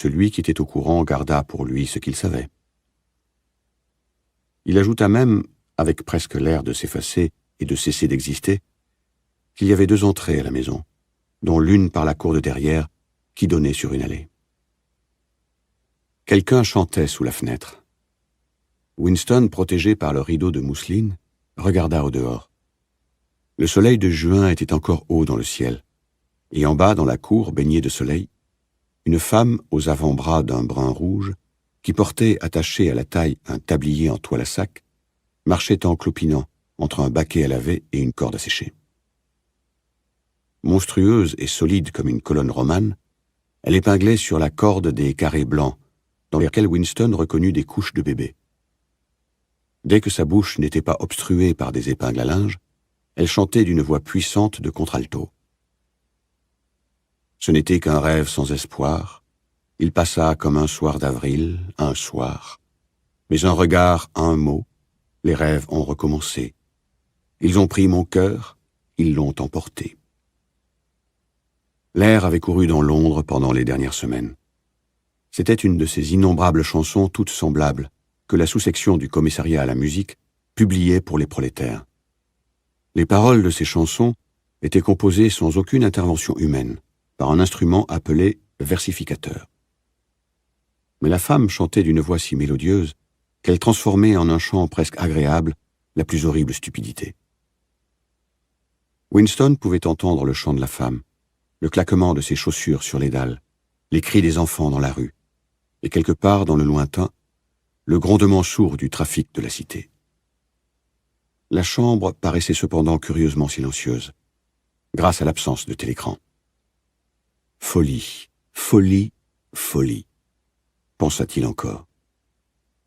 Celui qui était au courant garda pour lui ce qu'il savait. Il ajouta même, avec presque l'air de s'effacer et de cesser d'exister, qu'il y avait 2 entrées à la maison, dont l'une par la cour de derrière qui donnait sur une allée. Quelqu'un chantait sous la fenêtre. Winston, protégé par le rideau de mousseline, regarda au dehors. Le soleil de juin était encore haut dans le ciel, et en bas, dans la cour baignée de soleil, une femme aux avant-bras d'un brun rouge, qui portait attaché à la taille un tablier en toile à sac, marchait en clopinant entre un baquet à laver et une corde à sécher. Monstrueuse et solide comme une colonne romane, elle épinglait sur la corde des carrés blancs, dans lesquels Winston reconnut des couches de bébé. Dès que sa bouche n'était pas obstruée par des épingles à linge, elle chantait d'une voix puissante de contralto. Ce n'était qu'un rêve sans espoir. Il passa comme un soir d'avril, un soir. Mais un regard, un mot, les rêves ont recommencé. Ils ont pris mon cœur, ils l'ont emporté. L'air avait couru dans Londres pendant les dernières semaines. C'était une de ces innombrables chansons toutes semblables que la sous-section du commissariat à la musique publiait pour les prolétaires. Les paroles de ces chansons étaient composées sans aucune intervention humaine, par un instrument appelé versificateur. Mais la femme chantait d'une voix si mélodieuse qu'elle transformait en un chant presque agréable la plus horrible stupidité. Winston pouvait entendre le chant de la femme, le claquement de ses chaussures sur les dalles, les cris des enfants dans la rue, et quelque part dans le lointain, le grondement sourd du trafic de la cité. La chambre paraissait cependant curieusement silencieuse, grâce à l'absence de télécran. Folie, folie, folie, pensa-t-il encore.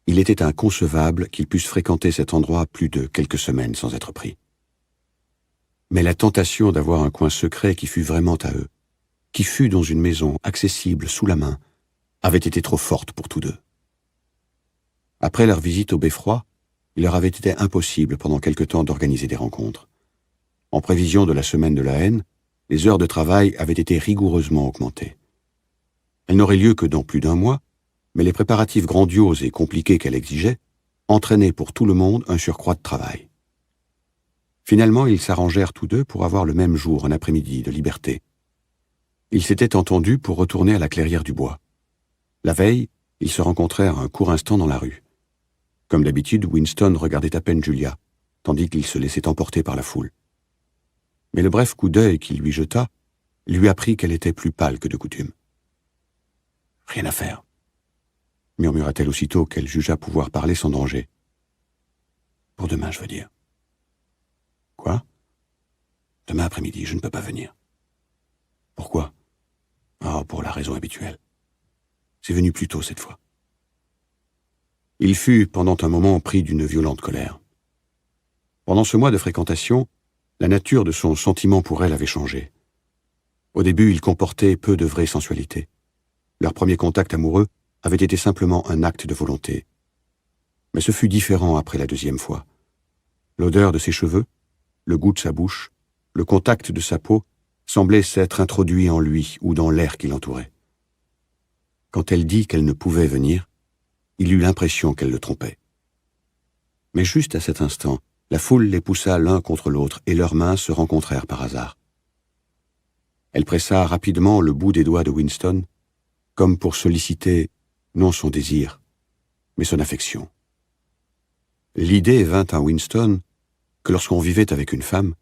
Il était inconcevable qu'ils pussent fréquenter cet endroit plus de quelques semaines sans être pris. Mais la tentation d'avoir un coin secret qui fût vraiment à eux, qui fût dans une maison accessible sous la main, avait été trop forte pour tous deux. Après leur visite au beffroi, il leur avait été impossible pendant quelque temps d'organiser des rencontres. En prévision de la semaine de la haine, les heures de travail avaient été rigoureusement augmentées. Elles n'auraient lieu que dans plus d'1 mois, mais les préparatifs grandioses et compliqués qu'elle exigeait entraînaient pour tout le monde un surcroît de travail. Finalement, ils s'arrangèrent tous deux pour avoir le même jour un après-midi de liberté. Ils s'étaient entendus pour retourner à la clairière du bois. La veille, ils se rencontrèrent un court instant dans la rue. Comme d'habitude, Winston regardait à peine Julia, tandis qu'il se laissait emporter par la foule. Mais le bref coup d'œil qu'il lui jeta lui apprit qu'elle était plus pâle que de coutume. « Rien à faire », murmura-t-elle aussitôt qu'elle jugea pouvoir parler sans danger. « Pour demain, je veux dire. »« Quoi ? » ?»« Demain après-midi, je ne peux pas venir. »« Pourquoi ? » ?»« Oh, pour la raison habituelle. C'est venu plus tôt cette fois. » Il fut, pendant un moment, pris d'une violente colère. Pendant ce mois de fréquentation, la nature de son sentiment pour elle avait changé. Au début, il comportait peu de vraie sensualité. Leur premier contact amoureux avait été simplement un acte de volonté. Mais ce fut différent après la 2e fois. L'odeur de ses cheveux, le goût de sa bouche, le contact de sa peau semblaient s'être introduits en lui ou dans l'air qui l'entourait. Quand elle dit qu'elle ne pouvait venir, il eut l'impression qu'elle le trompait. Mais juste à cet instant, la foule les poussa l'un contre l'autre et leurs mains se rencontrèrent par hasard. Elle pressa rapidement le bout des doigts de Winston, comme pour solliciter non son désir, mais son affection. L'idée vint à Winston que lorsqu'on vivait avec une femme,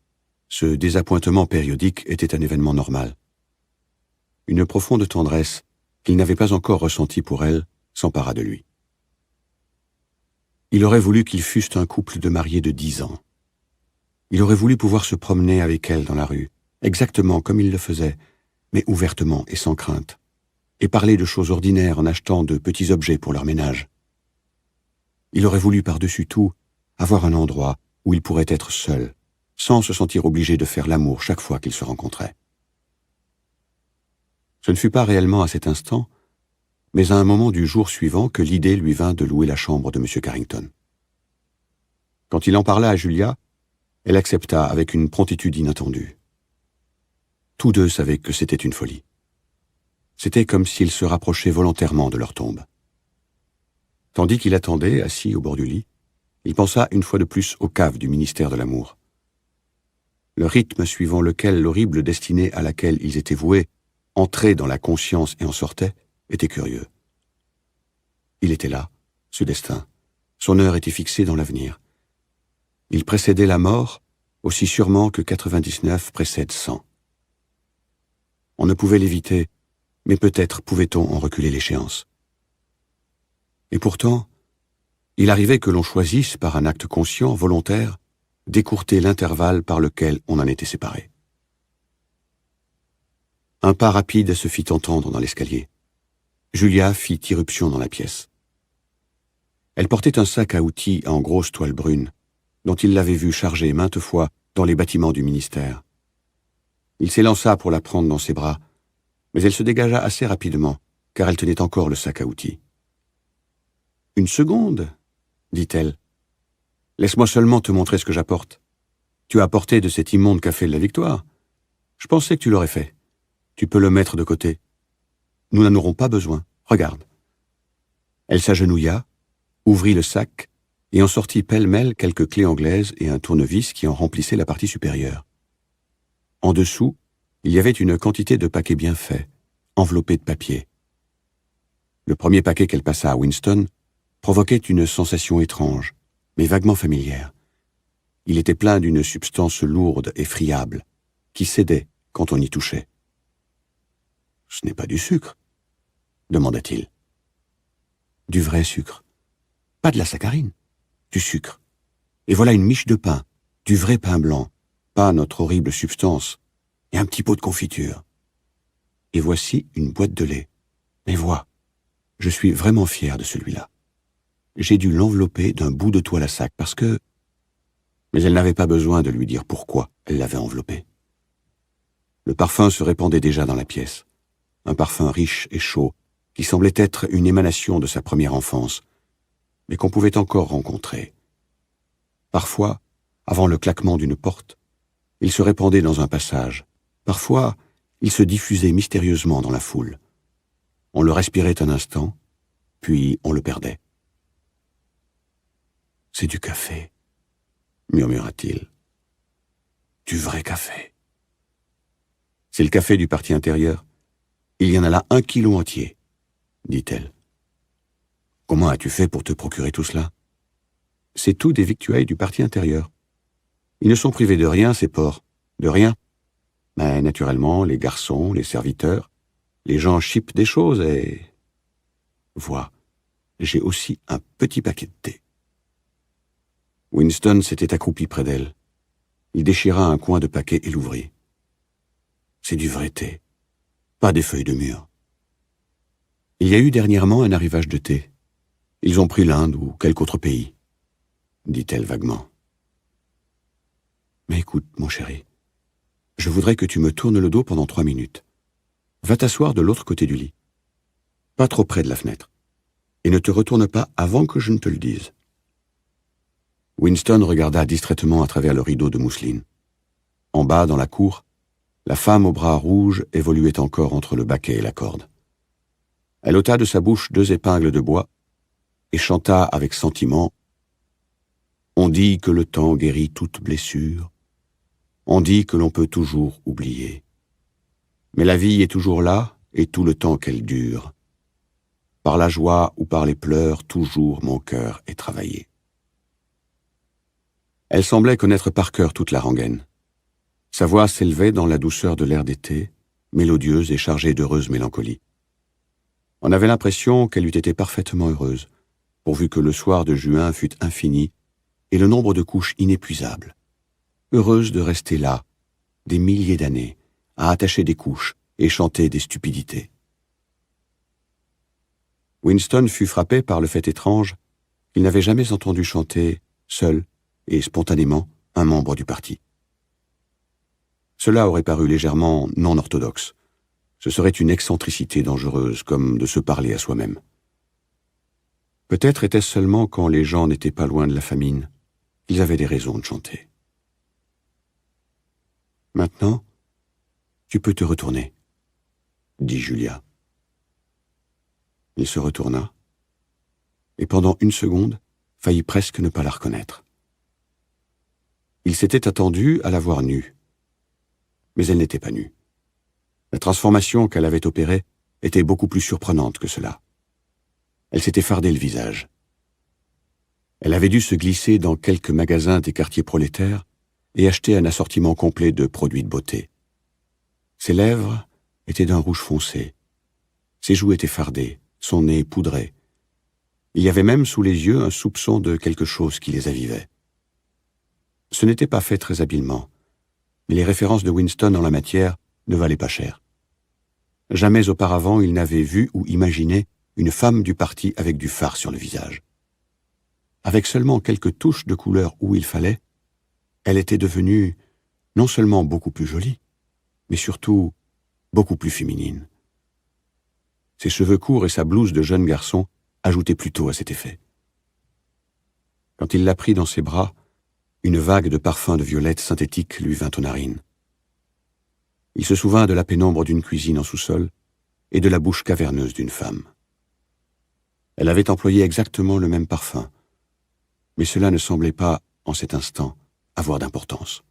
ce désappointement périodique était un événement normal. Une profonde tendresse qu'il n'avait pas encore ressentie pour elle s'empara de lui. Il aurait voulu qu'ils fussent un couple de mariés de 10 ans. Il aurait voulu pouvoir se promener avec elle dans la rue, exactement comme il le faisait, mais ouvertement et sans crainte, et parler de choses ordinaires en achetant de petits objets pour leur ménage. Il aurait voulu par-dessus tout avoir un endroit où il pourrait être seul, sans se sentir obligé de faire l'amour chaque fois qu'ils se rencontraient. Ce ne fut pas réellement à cet instant, mais à un moment du jour suivant que l'idée lui vint de louer la chambre de M. Carrington. Quand il en parla à Julia, elle accepta avec une promptitude inattendue. Tous deux savaient que c'était une folie. C'était comme s'ils se rapprochaient volontairement de leur tombe. Tandis qu'il attendait, assis au bord du lit, il pensa une fois de plus aux caves du ministère de l'amour. Le rythme suivant lequel l'horrible destinée à laquelle ils étaient voués entrait dans la conscience et en sortait était curieux. Il était là, ce destin. Son heure était fixée dans l'avenir. Il précédait la mort aussi sûrement que 99 précède 100. On ne pouvait l'éviter, mais peut-être pouvait-on en reculer l'échéance. Et pourtant, il arrivait que l'on choisisse, par un acte conscient, volontaire, d'écourter l'intervalle par lequel on en était séparé. Un pas rapide se fit entendre dans l'escalier. Julia fit irruption dans la pièce. Elle portait un sac à outils en grosse toile brune, dont il l'avait vu chargé maintes fois dans les bâtiments du ministère. Il s'élança pour la prendre dans ses bras, mais elle se dégagea assez rapidement, car elle tenait encore le sac à outils. « Une seconde, dit-elle. Laisse-moi seulement te montrer ce que j'apporte. Tu as apporté de cet immonde café de la Victoire. Je pensais que tu l'aurais fait. Tu peux le mettre de côté. Nous n'en aurons pas besoin. Regarde. » Elle s'agenouilla, ouvrit le sac et en sortit pêle-mêle quelques clés anglaises et un tournevis qui en remplissait la partie supérieure. En dessous, il y avait une quantité de paquets bien faits, enveloppés de papier. Le premier paquet qu'elle passa à Winston provoquait une sensation étrange, mais vaguement familière. Il était plein d'une substance lourde et friable, qui cédait quand on y touchait. « Ce n'est pas du sucre ?» demanda-t-il. « Du vrai sucre. Pas de la saccharine, du sucre. Et voilà une miche de pain, du vrai pain blanc, pas notre horrible substance, et un petit pot de confiture. Et voici une boîte de lait. Mais vois, je suis vraiment fier de celui-là. J'ai dû l'envelopper d'un bout de toile à sac parce que... » Mais elle n'avait pas besoin de lui dire pourquoi elle l'avait enveloppé. Le parfum se répandait déjà dans la pièce. Un parfum riche et chaud, qui semblait être une émanation de sa première enfance, mais qu'on pouvait encore rencontrer. Parfois, avant le claquement d'une porte, il se répandait dans un passage. Parfois, il se diffusait mystérieusement dans la foule. On le respirait un instant, puis on le perdait. « C'est du café », murmura-t-il. « Du vrai café. »« C'est le café du parti intérieur. Il y en a là 1 kilo entier, » dit-elle. « Comment as-tu fait pour te procurer tout cela ?»« C'est tout des victuailles du parti intérieur. Ils ne sont privés de rien, ces porcs, de rien. Mais naturellement, les garçons, les serviteurs, les gens chipent des choses et... Vois, j'ai aussi un petit paquet de thé. » Winston s'était accroupi près d'elle. Il déchira un coin de paquet et l'ouvrit. « C'est du vrai thé, pas des feuilles de mûr. Il y a eu dernièrement un arrivage de thé. Ils ont pris l'Inde ou quelque autre pays, » dit-elle vaguement. « Mais écoute, mon chéri, je voudrais que tu me tournes le dos pendant 3 minutes. Va t'asseoir de l'autre côté du lit, pas trop près de la fenêtre, et ne te retourne pas avant que je ne te le dise. » Winston regarda distraitement à travers le rideau de mousseline. En bas, dans la cour, la femme aux bras rouges évoluait encore entre le baquet et la corde. Elle ôta de sa bouche 2 épingles de bois et chanta avec sentiment « On dit que le temps guérit toute blessure. On dit que l'on peut toujours oublier. Mais la vie est toujours là et tout le temps qu'elle dure. Par la joie ou par les pleurs, toujours mon cœur est travaillé. » Elle semblait connaître par cœur toute la rengaine. Sa voix s'élevait dans la douceur de l'air d'été, mélodieuse et chargée d'heureuse mélancolie. On avait l'impression qu'elle eût été parfaitement heureuse, pourvu que le soir de juin fût infini et le nombre de couches inépuisable. Heureuse de rester là, des milliers d'années, à attacher des couches et chanter des stupidités. Winston fut frappé par le fait étrange qu'il n'avait jamais entendu chanter, seul et spontanément, un membre du parti. Cela aurait paru légèrement non orthodoxe. Ce serait une excentricité dangereuse, comme de se parler à soi-même. Peut-être était-ce seulement quand les gens n'étaient pas loin de la famine qu'ils avaient des raisons de chanter. « Maintenant, tu peux te retourner, » dit Julia. Il se retourna, et pendant une seconde, faillit presque ne pas la reconnaître. Il s'était attendu à la voir nue, mais elle n'était pas nue. La transformation qu'elle avait opérée était beaucoup plus surprenante que cela. Elle s'était fardé le visage. Elle avait dû se glisser dans quelques magasins des quartiers prolétaires et acheter un assortiment complet de produits de beauté. Ses lèvres étaient d'un rouge foncé. Ses joues étaient fardées, son nez poudré. Il y avait même sous les yeux un soupçon de quelque chose qui les avivait. Ce n'était pas fait très habilement, mais les références de Winston en la matière ne valaient pas cher. Jamais auparavant il n'avait vu ou imaginé une femme du parti avec du fard sur le visage. Avec seulement quelques touches de couleur où il fallait, elle était devenue non seulement beaucoup plus jolie, mais surtout beaucoup plus féminine. Ses cheveux courts et sa blouse de jeune garçon ajoutaient plutôt à cet effet. Quand il la prit dans ses bras, une vague de parfum de violette synthétique lui vint aux narines. Il se souvint de la pénombre d'une cuisine en sous-sol et de la bouche caverneuse d'une femme. Elle avait employé exactement le même parfum, mais cela ne semblait pas, en cet instant, avoir d'importance.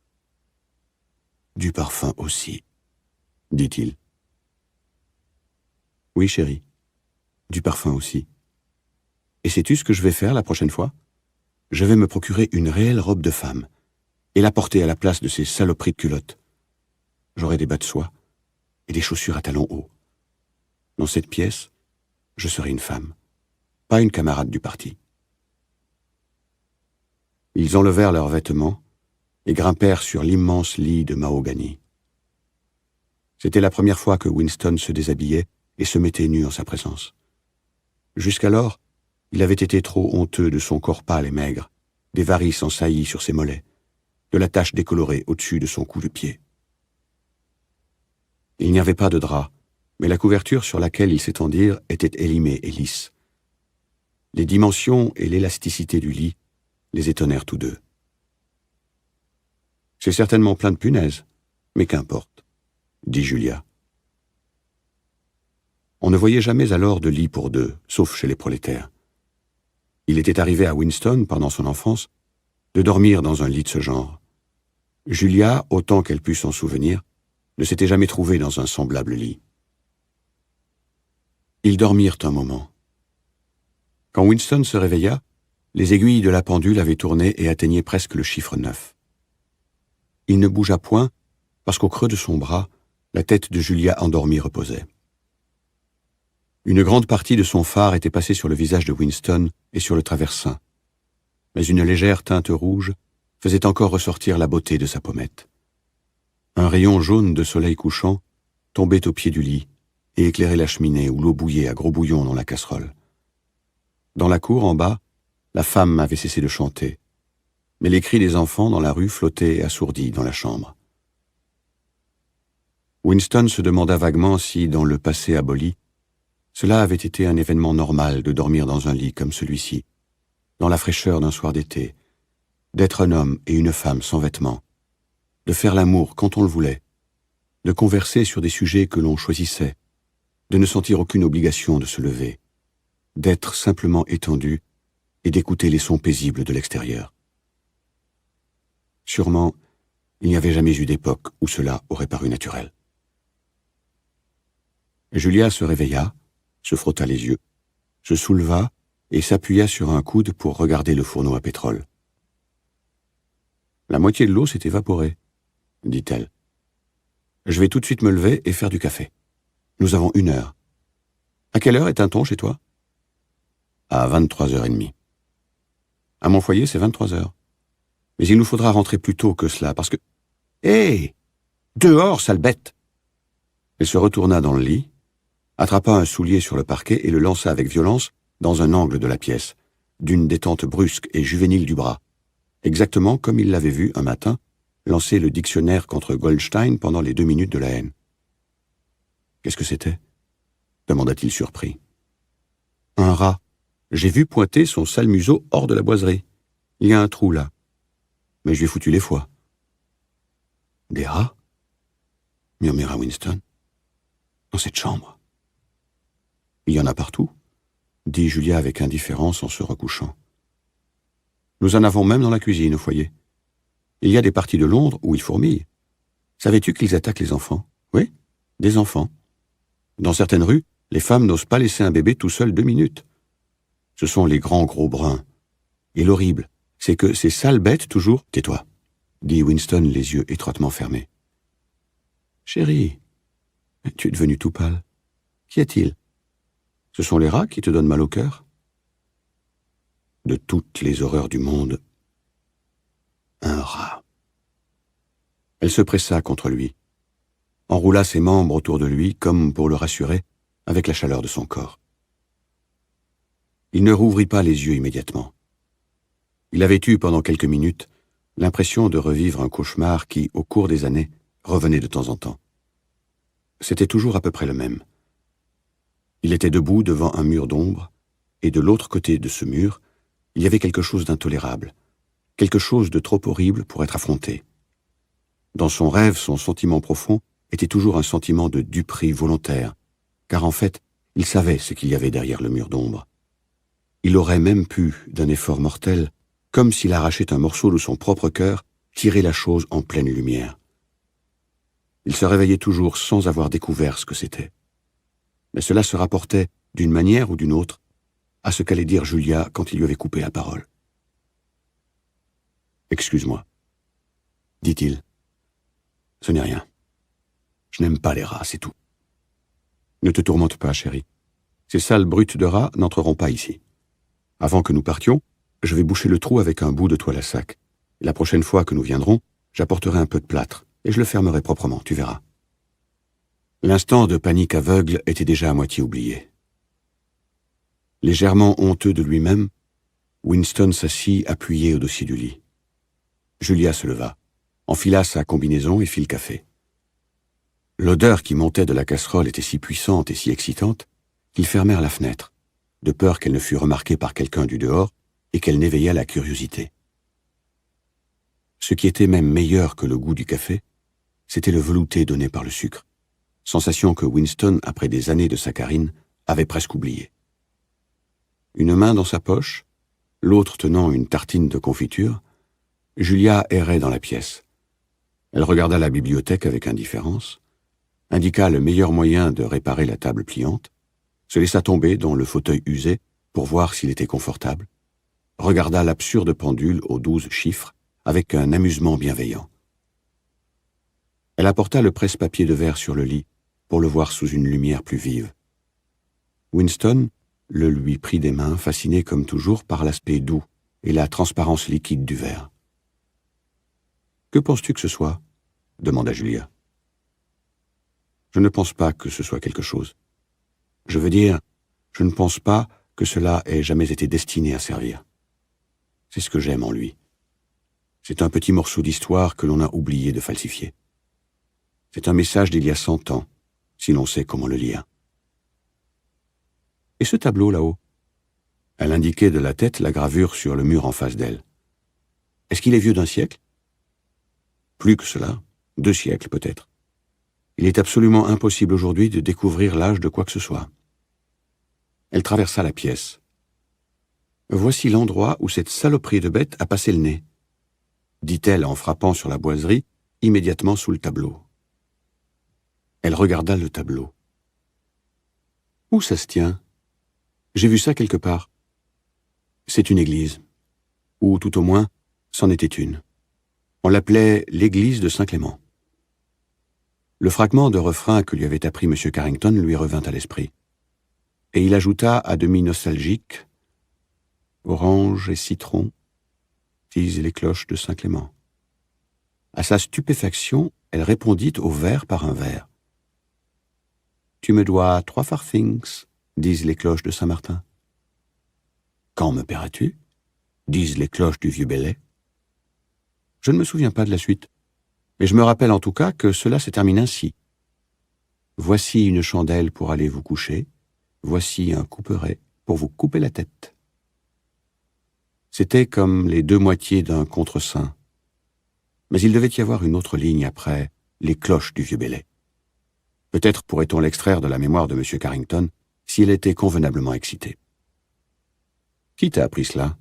« Du parfum aussi, » dit-il. « Oui, chérie, du parfum aussi. Et sais-tu ce que je vais faire la prochaine fois? Je vais me procurer une réelle robe de femme et la porter à la place de ces saloperies de culottes. J'aurai des bas de soie et des chaussures à talons hauts. Dans cette pièce, je serai une femme, pas une camarade du parti. » Ils enlevèrent leurs vêtements et grimpèrent sur l'immense lit de mahogany. C'était la première fois que Winston se déshabillait et se mettait nu en sa présence. Jusqu'alors, il avait été trop honteux de son corps pâle et maigre, des varices en saillie sur ses mollets, de la tache décolorée au-dessus de son cou de pied. Il n'y avait pas de drap, mais la couverture sur laquelle ils s'étendirent était élimée et lisse. Les dimensions et l'élasticité du lit les étonnèrent tous deux. « C'est certainement plein de punaises, mais qu'importe, » dit Julia. On ne voyait jamais alors de lit pour deux, sauf chez les prolétaires. Il était arrivé à Winston, pendant son enfance, de dormir dans un lit de ce genre. Julia, autant qu'elle put s'en souvenir, ne s'était jamais trouvée dans un semblable lit. Ils dormirent un moment. Quand Winston se réveilla, les aiguilles de la pendule avaient tourné et atteignaient presque le chiffre 9. Il ne bougea point, parce qu'au creux de son bras, la tête de Julia endormie reposait. Une grande partie de son fard était passée sur le visage de Winston et sur le traversin, mais une légère teinte rouge faisait encore ressortir la beauté de sa pommette. Un rayon jaune de soleil couchant tombait au pied du lit et éclairait la cheminée où l'eau bouillait à gros bouillon dans la casserole. Dans la cour, en bas, la femme avait cessé de chanter, mais les cris des enfants dans la rue flottaient assourdis dans la chambre. Winston se demanda vaguement si, dans le passé aboli, cela avait été un événement normal de dormir dans un lit comme celui-ci, dans la fraîcheur d'un soir d'été, d'être un homme et une femme sans vêtements, de faire l'amour quand on le voulait, de converser sur des sujets que l'on choisissait, de ne sentir aucune obligation de se lever, d'être simplement étendu et d'écouter les sons paisibles de l'extérieur. Sûrement, il n'y avait jamais eu d'époque où cela aurait paru naturel. Julia se réveilla, se frotta les yeux, se souleva et s'appuya sur un coude pour regarder le fourneau à pétrole. « La moitié de l'eau s'est évaporée, » dit-elle. « Je vais tout de suite me lever et faire du café. Nous avons 1 heure. À quelle heure éteint-on chez toi ? » « À 23h30. À mon foyer, c'est 23h. Mais il nous faudra rentrer plus tôt que cela, parce que... Hé ! Dehors, sale bête !» Elle se retourna dans le lit, attrapa un soulier sur le parquet et le lança avec violence dans un angle de la pièce, d'une détente brusque et juvénile du bras, exactement comme il l'avait vu un matin lancer le dictionnaire contre Goldstein pendant les 2 minutes de la haine. « Qu'est-ce que c'était » demanda-t-il surpris. « Un rat. J'ai vu pointer son sale museau hors de la boiserie. Il y a un trou là. Mais je lui ai foutu les foies. »« Des rats ?» murmura Winston. « Dans cette chambre. Il y en a partout. dit Julia avec indifférence en se recouchant. Nous en avons même dans la cuisine au foyer. Il y a des parties de Londres où ils fourmillent. Savais-tu qu'ils attaquent les enfants? Oui, des enfants. Dans certaines rues, les femmes n'osent pas laisser un bébé tout seul 2 minutes. Ce sont les grands gros bruns. Et l'horrible, c'est que ces sales bêtes toujours... Tais-toi, dit Winston les yeux étroitement fermés. Chérie, tu es devenue tout pâle. Qu'y a-t-il? Ce sont les rats qui te donnent mal au cœur? De toutes les horreurs du monde, un rat. Elle se pressa contre lui, enroula ses membres autour de lui comme pour le rassurer avec la chaleur de son corps. Il ne rouvrit pas les yeux immédiatement. Il avait eu pendant quelques minutes l'impression de revivre un cauchemar qui, au cours des années, revenait de temps en temps. C'était toujours à peu près le même. Il était debout devant un mur d'ombre, et de l'autre côté de ce mur, il y avait quelque chose d'intolérable, quelque chose de trop horrible pour être affronté. Dans son rêve, son sentiment profond était toujours un sentiment de duperie volontaire, car en fait, il savait ce qu'il y avait derrière le mur d'ombre. Il aurait même pu, d'un effort mortel, comme s'il arrachait un morceau de son propre cœur, tirer la chose en pleine lumière. Il se réveillait toujours sans avoir découvert ce que c'était. Mais cela se rapportait, d'une manière ou d'une autre, à ce qu'allait dire Julia quand il lui avait coupé la parole. « Excuse-moi, dit-il. Ce n'est rien. Je n'aime pas les rats, c'est tout. Ne te tourmente pas, chérie. Ces sales brutes de rats n'entreront pas ici. Avant que nous partions, je vais boucher le trou avec un bout de toile à sac. Et la prochaine fois que nous viendrons, j'apporterai un peu de plâtre, et je le fermerai proprement, tu verras. » L'instant de panique aveugle était déjà à moitié oublié. Légèrement honteux de lui-même, Winston s'assit appuyé au dossier du lit. Julia se leva, enfila sa combinaison et fit le café. L'odeur qui montait de la casserole était si puissante et si excitante qu'ils fermèrent la fenêtre, de peur qu'elle ne fût remarquée par quelqu'un du dehors et qu'elle n'éveillât la curiosité. Ce qui était même meilleur que le goût du café, c'était le velouté donné par le sucre, sensation que Winston, après des années de saccharine, avait presque oubliée. Une main dans sa poche, l'autre tenant une tartine de confiture, Julia errait dans la pièce. Elle regarda la bibliothèque avec indifférence, indiqua le meilleur moyen de réparer la table pliante, se laissa tomber dans le fauteuil usé pour voir s'il était confortable, regarda l'absurde pendule aux 12 chiffres avec un amusement bienveillant. Elle apporta le presse-papier de verre sur le lit pour le voir sous une lumière plus vive. Winston le lui prit des mains, fasciné comme toujours par l'aspect doux et la transparence liquide du verre. « Que penses-tu que ce soit ?» demanda Julia. « Je ne pense pas que ce soit quelque chose. Je veux dire, je ne pense pas que cela ait jamais été destiné à servir. C'est ce que j'aime en lui. C'est un petit morceau d'histoire que l'on a oublié de falsifier. C'est un message d'il y a 100 ans, si l'on sait comment le lire. Et ce tableau là-haut ?» Elle indiquait de la tête la gravure sur le mur en face d'elle. « Est-ce qu'il est vieux d'un siècle ?» Plus que cela, 2 siècles peut-être. Il est absolument impossible aujourd'hui de découvrir l'âge de quoi que ce soit. Elle traversa la pièce. « Voici l'endroit où cette saloperie de bête a passé le nez, » dit-elle en frappant sur la boiserie, immédiatement sous le tableau. Elle regarda le tableau. « Où ça se tient? J'ai vu ça quelque part. » C'est une église. Ou tout au moins, c'en était une. On l'appelait l'église de Saint-Clément. Le fragment de refrain que lui avait appris M. Carrington lui revint à l'esprit. Et il ajouta à demi nostalgique « Orange et citron, disent les cloches de Saint-Clément. » À sa stupéfaction, elle répondit au vers par un vers. « Tu me dois 3 farthings, disent les cloches de Saint-Martin. »« Quand me paieras-tu » disent les cloches du vieux Bellay. Je ne me souviens pas de la suite, mais je me rappelle en tout cas que cela se termine ainsi. Voici une chandelle pour aller vous coucher, voici un couperet pour vous couper la tête. C'était comme les 2 moitiés d'un contre-saint. Mais il devait y avoir une autre ligne après les cloches du vieux Bellay. Peut-être pourrait-on l'extraire de la mémoire de M. Carrington si elle était convenablement excitée. Qui t'a appris cela ?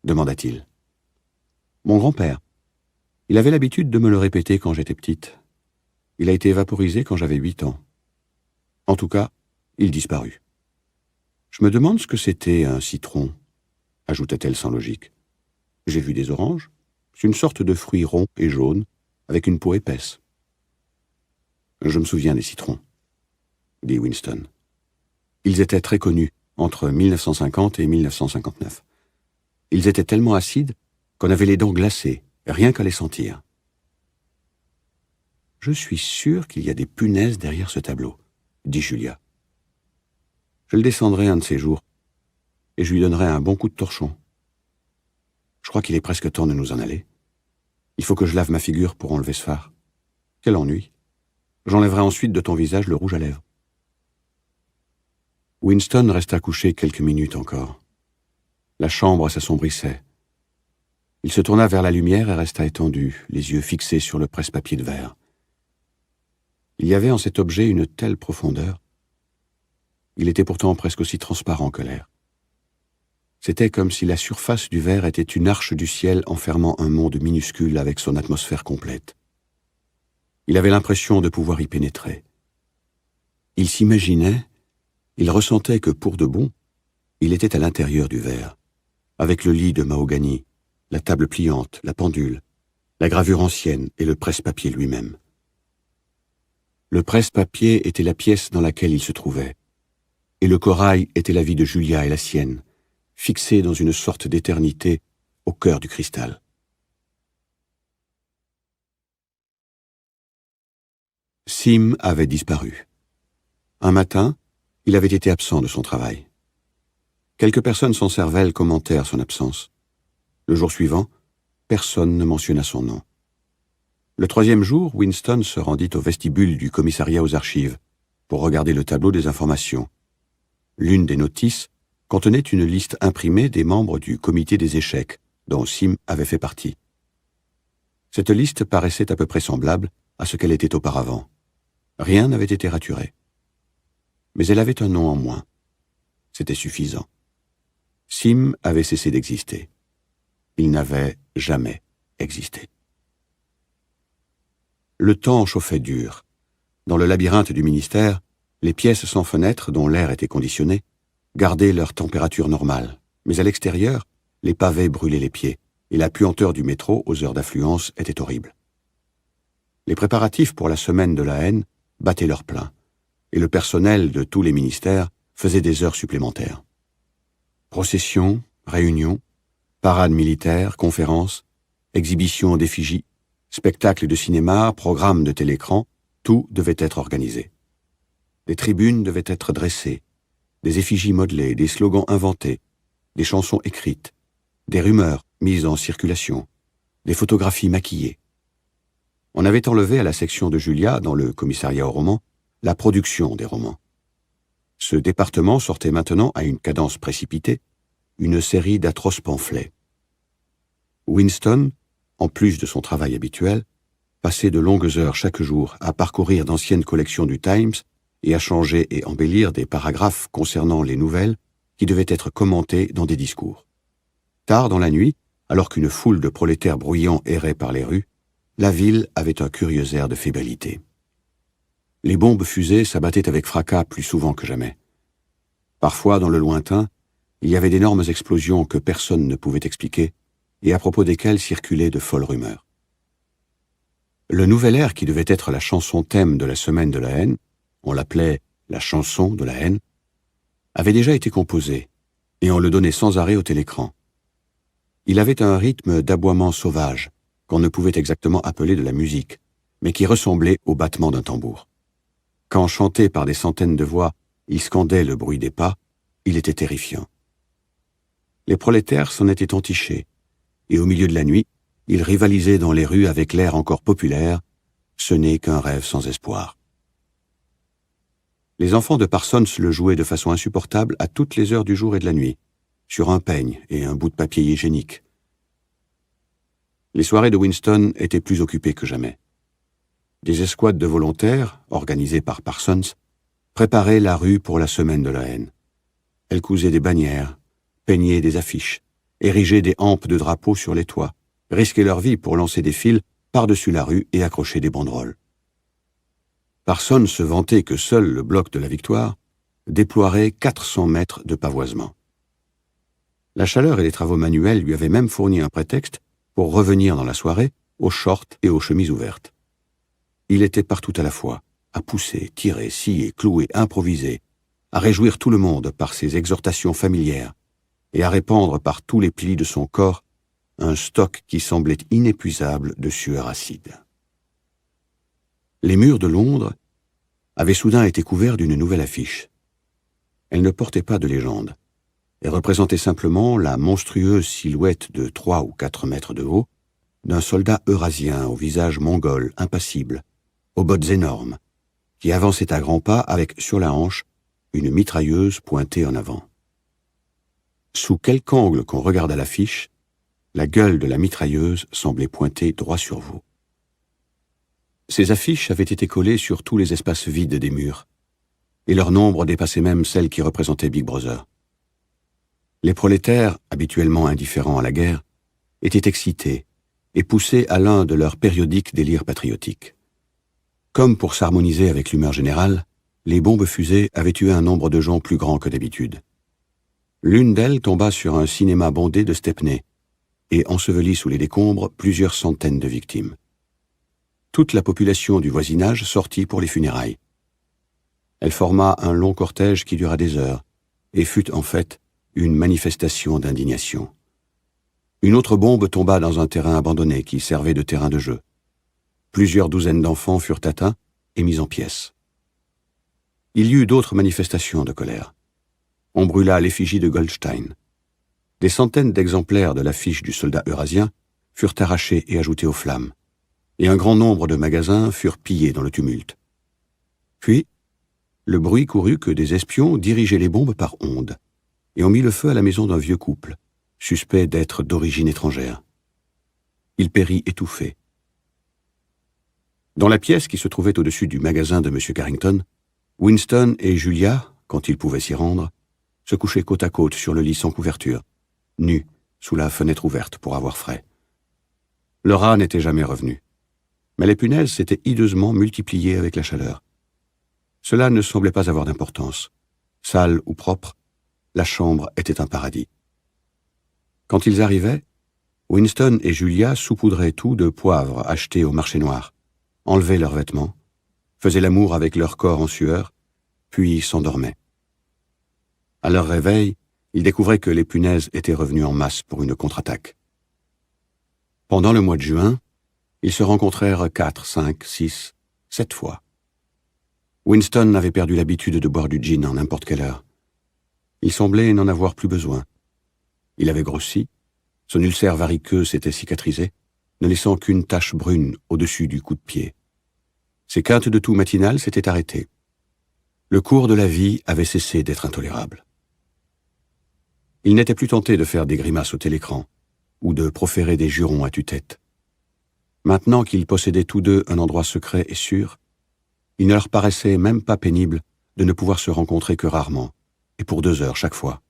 Demanda-t-il. Mon grand-père. Il avait l'habitude de me le répéter quand j'étais petite. Il a été vaporisé quand j'avais 8 ans. En tout cas, il disparut. Je me demande ce que c'était un citron, ajouta-t-elle sans logique. J'ai vu des oranges. C'est une sorte de fruit rond et jaune, avec une peau épaisse. Je me souviens des citrons, dit Winston. Ils étaient très connus entre 1950 et 1959. Ils étaient tellement acides qu'on avait les dents glacées, rien qu'à les sentir. Je suis sûr qu'il y a des punaises derrière ce tableau, dit Julia. Je le descendrai un de ces jours, et je lui donnerai un bon coup de torchon. Je crois qu'il est presque temps de nous en aller. Il faut que je lave ma figure pour enlever ce fard. Quel ennui. J'enlèverai ensuite de ton visage le rouge à lèvres. Winston resta couché quelques minutes encore. La chambre s'assombrissait. Il se tourna vers la lumière et resta étendu, les yeux fixés sur le presse-papier de verre. Il y avait en cet objet une telle profondeur. Il était pourtant presque aussi transparent que l'air. C'était comme si la surface du verre était une arche du ciel enfermant un monde minuscule avec son atmosphère complète. Il avait l'impression de pouvoir y pénétrer. Il s'imaginait, il ressentait que pour de bon, il était à l'intérieur du verre, avec le lit de mahogany, la table pliante, la pendule, la gravure ancienne et le presse-papier lui-même. Le presse-papier était la pièce dans laquelle il se trouvait, et le corail était la vie de Julia et la sienne, fixée dans une sorte d'éternité au cœur du cristal. Sim avait disparu. Un matin, il avait été absent de son travail. Quelques personnes sans cervelle commentèrent son absence. Le jour suivant, personne ne mentionna son nom. Le troisième jour, Winston se rendit au vestibule du commissariat aux archives pour regarder le tableau des informations. L'une des notices contenait une liste imprimée des membres du comité des échecs, dont Sim avait fait partie. Cette liste paraissait à peu près semblable à ce qu'elle était auparavant. Rien n'avait été raturé. Mais elle avait un nom en moins. C'était suffisant. Sim avait cessé d'exister. Il n'avait jamais existé. Le temps chauffait dur. Dans le labyrinthe du ministère, les pièces sans fenêtres, dont l'air était conditionné, gardaient leur température normale. Mais à l'extérieur, les pavés brûlaient les pieds, et la puanteur du métro aux heures d'affluence était horrible. Les préparatifs pour la semaine de la haine battaient leur plein, et le personnel de tous les ministères faisait des heures supplémentaires. Processions, réunions, parades militaires, conférences, exhibitions d'effigies, spectacles de cinéma, programmes de télécran, tout devait être organisé. Des tribunes devaient être dressées, des effigies modelées, des slogans inventés, des chansons écrites, des rumeurs mises en circulation, des photographies maquillées. On avait enlevé à la section de Julia, dans le commissariat aux romans, la production des romans. Ce département sortait maintenant à une cadence précipitée une série d'atroces pamphlets. Winston, en plus de son travail habituel, passait de longues heures chaque jour à parcourir d'anciennes collections du Times et à changer et embellir des paragraphes concernant les nouvelles qui devaient être commentées dans des discours. Tard dans la nuit, alors qu'une foule de prolétaires bruyants errait par les rues, la ville avait un curieux air de fébrilité. Les bombes fusées s'abattaient avec fracas plus souvent que jamais. Parfois, dans le lointain, il y avait d'énormes explosions que personne ne pouvait expliquer et à propos desquelles circulaient de folles rumeurs. Le nouvel air qui devait être la chanson thème de la semaine de la haine, on l'appelait la chanson de la haine, avait déjà été composé et on le donnait sans arrêt au télécran. Il avait un rythme d'aboiement sauvage qu'on ne pouvait exactement appeler de la musique, mais qui ressemblait au battement d'un tambour. Quand chanté par des centaines de voix, il scandait le bruit des pas, il était terrifiant. Les prolétaires s'en étaient entichés, et au milieu de la nuit, ils rivalisaient dans les rues avec l'air encore populaire, ce n'est qu'un rêve sans espoir. Les enfants de Parsons le jouaient de façon insupportable à toutes les heures du jour et de la nuit, sur un peigne et un bout de papier hygiénique. Les soirées de Winston étaient plus occupées que jamais. Des escouades de volontaires, organisées par Parsons, préparaient la rue pour la semaine de la haine. Elles cousaient des bannières, peignaient des affiches, érigeaient des hampes de drapeaux sur les toits, risquaient leur vie pour lancer des fils par-dessus la rue et accrocher des banderoles. Parsons se vantait que seul le bloc de la Victoire déploierait 400 mètres de pavoisement. La chaleur et les travaux manuels lui avaient même fourni un prétexte pour revenir dans la soirée aux shorts et aux chemises ouvertes. Il était partout à la fois, à pousser, tirer, scier, clouer, improviser, à réjouir tout le monde par ses exhortations familières et à répandre par tous les plis de son corps un stock qui semblait inépuisable de sueur acide. Les murs de Londres avaient soudain été couverts d'une nouvelle affiche. Elle ne portait pas de légende. Elle représentait simplement la monstrueuse silhouette de 3 ou 4 mètres de haut d'un soldat eurasien au visage mongol, impassible, aux bottes énormes, qui avançait à grands pas avec, sur la hanche, une mitrailleuse pointée en avant. Sous quelque angle qu'on regarde à l'affiche, la gueule de la mitrailleuse semblait pointer droit sur vous. Ces affiches avaient été collées sur tous les espaces vides des murs, et leur nombre dépassait même celles qui représentaient Big Brother. Les prolétaires, habituellement indifférents à la guerre, étaient excités et poussés à l'un de leurs périodiques délires patriotiques. Comme pour s'harmoniser avec l'humeur générale, les bombes fusées avaient tué un nombre de gens plus grand que d'habitude. L'une d'elles tomba sur un cinéma bondé de Stepney et ensevelit sous les décombres plusieurs centaines de victimes. Toute la population du voisinage sortit pour les funérailles. Elle forma un long cortège qui dura des heures et fut en fait une manifestation d'indignation. Une autre bombe tomba dans un terrain abandonné qui servait de terrain de jeu. Plusieurs douzaines d'enfants furent atteints et mis en pièces. Il y eut d'autres manifestations de colère. On brûla l'effigie de Goldstein. Des centaines d'exemplaires de l'affiche du soldat eurasien furent arrachés et ajoutés aux flammes, et un grand nombre de magasins furent pillés dans le tumulte. Puis, le bruit courut que des espions dirigeaient les bombes par ondes, et ont mis le feu à la maison d'un vieux couple, suspect d'être d'origine étrangère. Il périt étouffé. Dans la pièce qui se trouvait au-dessus du magasin de M. Carrington, Winston et Julia, quand ils pouvaient s'y rendre, se couchaient côte à côte sur le lit sans couverture, nus, sous la fenêtre ouverte pour avoir frais. Le rat n'était jamais revenu, mais les punaises s'étaient hideusement multipliées avec la chaleur. Cela ne semblait pas avoir d'importance. Sale ou propre, la chambre était un paradis. Quand ils arrivaient, Winston et Julia saupoudraient tout de poivre acheté au marché noir, enlevaient leurs vêtements, faisaient l'amour avec leur corps en sueur, puis s'endormaient. À leur réveil, ils découvraient que les punaises étaient revenues en masse pour une contre-attaque. Pendant le mois de juin, ils se rencontrèrent 4, 5, 6, 7 fois. Winston avait perdu l'habitude de boire du gin en n'importe quelle heure. Il semblait n'en avoir plus besoin. Il avait grossi, son ulcère variqueux s'était cicatrisé, ne laissant qu'une tache brune au-dessus du coup de pied. Ses quintes de toux matinales s'étaient arrêtées. Le cours de la vie avait cessé d'être intolérable. Il n'était plus tenté de faire des grimaces au télécran ou de proférer des jurons à tue-tête. Maintenant qu'ils possédaient tous deux un endroit secret et sûr, il ne leur paraissait même pas pénible de ne pouvoir se rencontrer que rarement, et pour 2 heures chaque fois.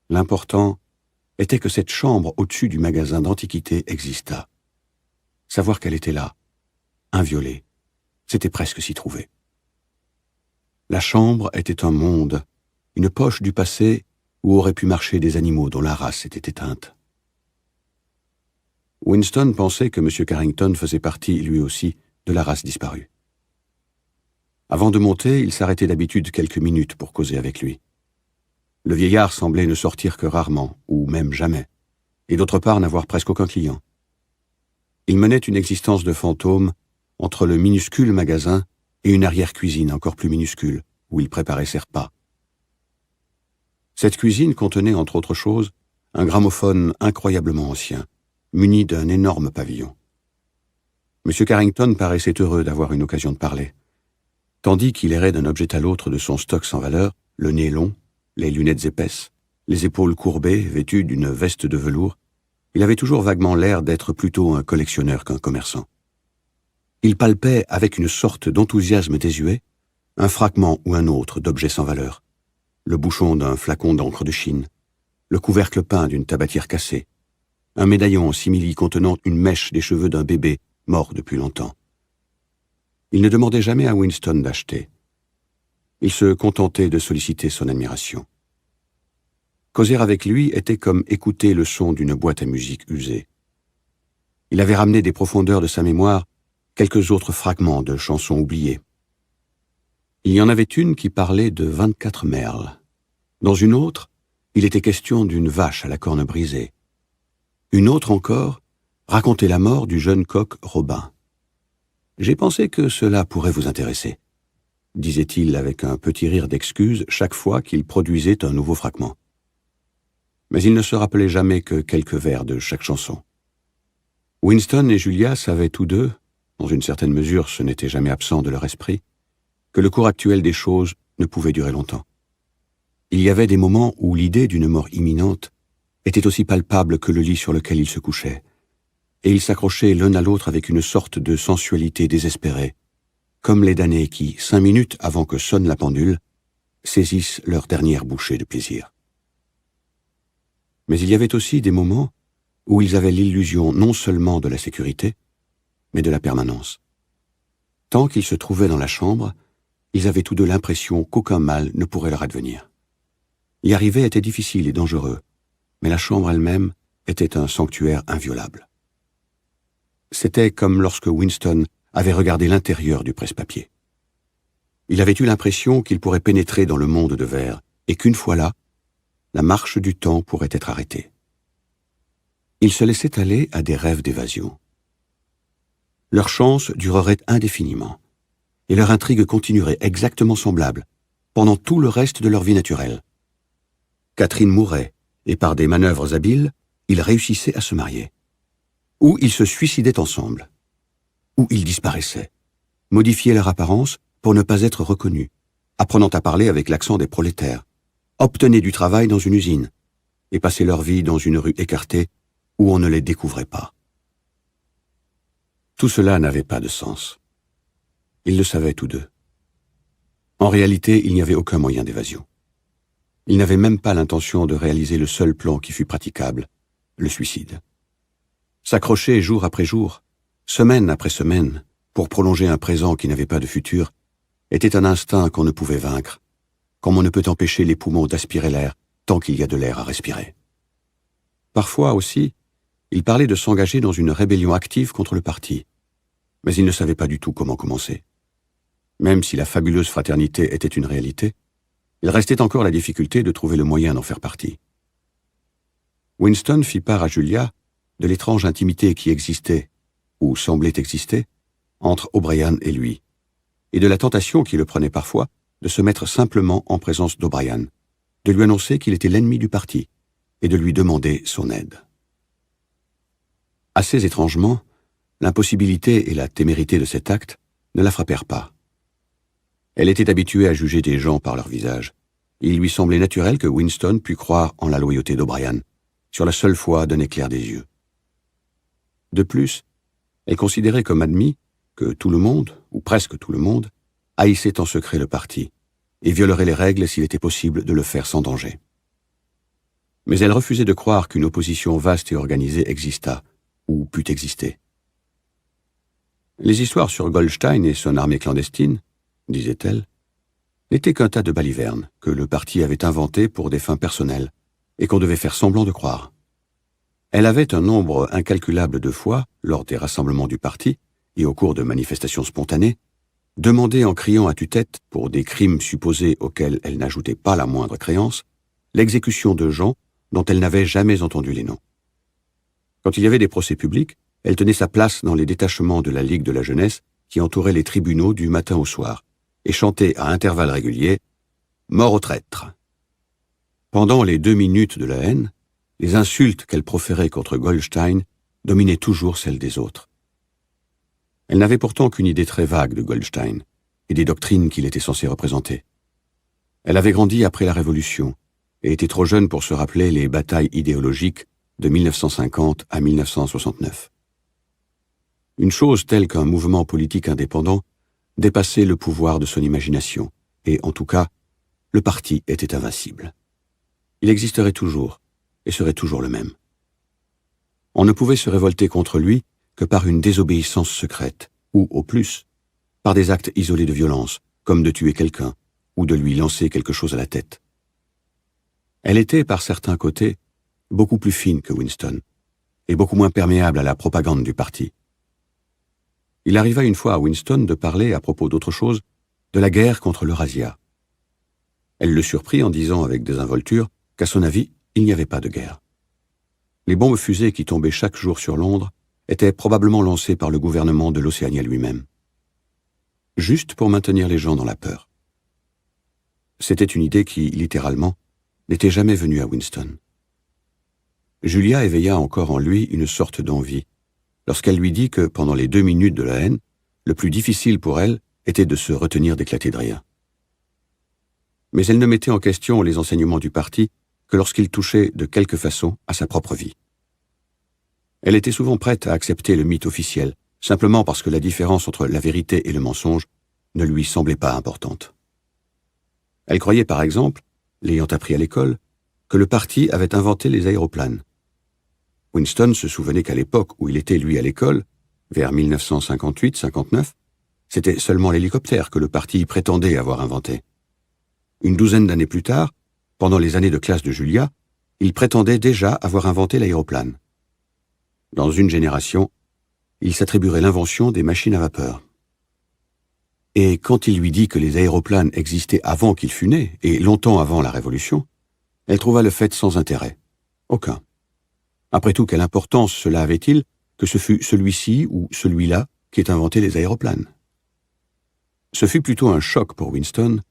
L'important était que cette chambre au-dessus du magasin d'antiquités existât. Savoir qu'elle était là, inviolée, c'était presque s'y trouver. La chambre était un monde, une poche du passé où auraient pu marcher des animaux dont la race était éteinte. Winston pensait que M. Carrington faisait partie, lui aussi, de la race disparue. Avant de monter, il s'arrêtait d'habitude quelques minutes pour causer avec lui. Le vieillard semblait ne sortir que rarement, ou même jamais, et d'autre part n'avoir presque aucun client. Il menait une existence de fantôme entre le minuscule magasin et une arrière-cuisine encore plus minuscule, où il préparait ses repas. Cette cuisine contenait, entre autres choses, un gramophone incroyablement ancien, muni d'un énorme pavillon. M. Carrington paraissait heureux d'avoir une occasion de parler. Tandis qu'il errait d'un objet à l'autre de son stock sans valeur, le nez long, les lunettes épaisses, les épaules courbées, vêtu d'une veste de velours, il avait toujours vaguement l'air d'être plutôt un collectionneur qu'un commerçant. Il palpait avec une sorte d'enthousiasme désuet un fragment ou un autre d'objet sans valeur, le bouchon d'un flacon d'encre de Chine, le couvercle peint d'une tabatière cassée, un médaillon en simili contenant une mèche des cheveux d'un bébé mort depuis longtemps. Il ne demandait jamais à Winston d'acheter. Il se contentait de solliciter son admiration. Causer avec lui était comme écouter le son d'une boîte à musique usée. Il avait ramené des profondeurs de sa mémoire quelques autres fragments de chansons oubliées. Il y en avait une qui parlait de 24 merles. Dans une autre, il était question d'une vache à la corne brisée. Une autre encore racontait la mort du jeune coq Robin. « J'ai pensé que cela pourrait vous intéresser », disait-il avec un petit rire d'excuse chaque fois qu'il produisait un nouveau fragment. Mais il ne se rappelait jamais que quelques vers de chaque chanson. Winston et Julia savaient tous deux, dans une certaine mesure ce n'était jamais absent de leur esprit, que le cours actuel des choses ne pouvait durer longtemps. Il y avait des moments où l'idée d'une mort imminente était aussi palpable que le lit sur lequel ils se couchaient, et ils s'accrochaient l'un à l'autre avec une sorte de sensualité désespérée, comme les damnés qui, 5 minutes avant que sonne la pendule, saisissent leur dernière bouchée de plaisir. Mais il y avait aussi des moments où ils avaient l'illusion non seulement de la sécurité, mais de la permanence. Tant qu'ils se trouvaient dans la chambre, ils avaient tous deux l'impression qu'aucun mal ne pourrait leur advenir. Y arriver était difficile et dangereux, mais la chambre elle-même était un sanctuaire inviolable. C'était comme lorsque Winston avait regardé l'intérieur du presse-papier. Il avait eu l'impression qu'il pourrait pénétrer dans le monde de verre, et qu'une fois là, la marche du temps pourrait être arrêtée. Ils se laissaient aller à des rêves d'évasion. Leur chance durerait indéfiniment, et leur intrigue continuerait exactement semblable pendant tout le reste de leur vie naturelle. Catherine mourrait, et par des manœuvres habiles, ils réussissaient à se marier. Ou ils se suicidaient ensemble. Ou ils disparaissaient, modifiaient leur apparence pour ne pas être reconnus, apprenant à parler avec l'accent des prolétaires, obtenaient du travail dans une usine, et passaient leur vie dans une rue écartée où on ne les découvrait pas. Tout cela n'avait pas de sens. Ils le savaient tous deux. En réalité, il n'y avait aucun moyen d'évasion. Ils n'avaient même pas l'intention de réaliser le seul plan qui fût praticable, le suicide. S'accrocher jour après jour, semaine après semaine, pour prolonger un présent qui n'avait pas de futur, était un instinct qu'on ne pouvait vaincre, comme on ne peut empêcher les poumons d'aspirer l'air tant qu'il y a de l'air à respirer. Parfois aussi, il parlait de s'engager dans une rébellion active contre le parti, mais il ne savait pas du tout comment commencer. Même si la fabuleuse fraternité était une réalité, il restait encore la difficulté de trouver le moyen d'en faire partie. Winston fit part à Julia de l'étrange intimité qui existait, ou semblait exister, entre O'Brien et lui, et de la tentation qui le prenait parfois de se mettre simplement en présence d'O'Brien, de lui annoncer qu'il était l'ennemi du parti, et de lui demander son aide. Assez étrangement, l'impossibilité et la témérité de cet acte ne la frappèrent pas. Elle était habituée à juger des gens par leur visage, et il lui semblait naturel que Winston pût croire en la loyauté d'O'Brien, sur la seule foi d'un éclair des yeux. De plus, elle considérait comme admis que tout le monde, ou presque tout le monde, haïssait en secret le parti, et violerait les règles s'il était possible de le faire sans danger. Mais elle refusait de croire qu'une opposition vaste et organisée existât, ou pût exister. Les histoires sur Goldstein et son armée clandestine, disait-elle, n'étaient qu'un tas de balivernes que le parti avait inventé pour des fins personnelles et qu'on devait faire semblant de croire. Elle avait un nombre incalculable de fois, lors des rassemblements du parti et au cours de manifestations spontanées, demandé en criant à tue-tête, pour des crimes supposés auxquels elle n'ajoutait pas la moindre créance, l'exécution de gens dont elle n'avait jamais entendu les noms. Quand il y avait des procès publics, elle tenait sa place dans les détachements de la Ligue de la jeunesse qui entouraient les tribunaux du matin au soir, et chantait à intervalles réguliers « Mort aux traîtres ». Pendant les 2 minutes de la haine, les insultes qu'elle proférait contre Goldstein dominaient toujours celles des autres. Elle n'avait pourtant qu'une idée très vague de Goldstein et des doctrines qu'il était censé représenter. Elle avait grandi après la Révolution et était trop jeune pour se rappeler les batailles idéologiques de 1950 à 1969. Une chose telle qu'un mouvement politique indépendant dépassait le pouvoir de son imagination, et en tout cas, le parti était invincible. Il existerait toujours, et serait toujours le même. On ne pouvait se révolter contre lui que par une désobéissance secrète, ou, au plus, par des actes isolés de violence, comme de tuer quelqu'un, ou de lui lancer quelque chose à la tête. Elle était, par certains côtés, beaucoup plus fine que Winston, et beaucoup moins perméable à la propagande du parti. Il arriva une fois à Winston de parler, à propos d'autre chose, de la guerre contre l'Eurasia. Elle le surprit en disant avec désinvolture qu'à son avis, il n'y avait pas de guerre. Les bombes fusées qui tombaient chaque jour sur Londres étaient probablement lancées par le gouvernement de l'Océania lui-même, juste pour maintenir les gens dans la peur. C'était une idée qui, littéralement, n'était jamais venue à Winston. Julia éveilla encore en lui une sorte d'envie, lorsqu'elle lui dit que, pendant les 2 minutes de la haine, le plus difficile pour elle était de se retenir d'éclater de rire. Mais elle ne mettait en question les enseignements du parti que lorsqu'il touchait de quelque façon à sa propre vie. Elle était souvent prête à accepter le mythe officiel, simplement parce que la différence entre la vérité et le mensonge ne lui semblait pas importante. Elle croyait par exemple, l'ayant appris à l'école, que le parti avait inventé les aéroplanes. Winston se souvenait qu'à l'époque où il était lui à l'école, vers 1958-59, c'était seulement l'hélicoptère que le parti prétendait avoir inventé. Une douzaine d'années plus tard, pendant les années de classe de Julia, il prétendait déjà avoir inventé l'aéroplane. Dans une génération, il s'attribuerait l'invention des machines à vapeur. Et quand il lui dit que les aéroplanes existaient avant qu'il fût né, et longtemps avant la Révolution, elle trouva le fait sans intérêt. Aucun. Après tout, quelle importance cela avait-il que ce fût celui-ci ou celui-là qui ait inventé les aéroplanes? Ce fut plutôt un choc pour Winston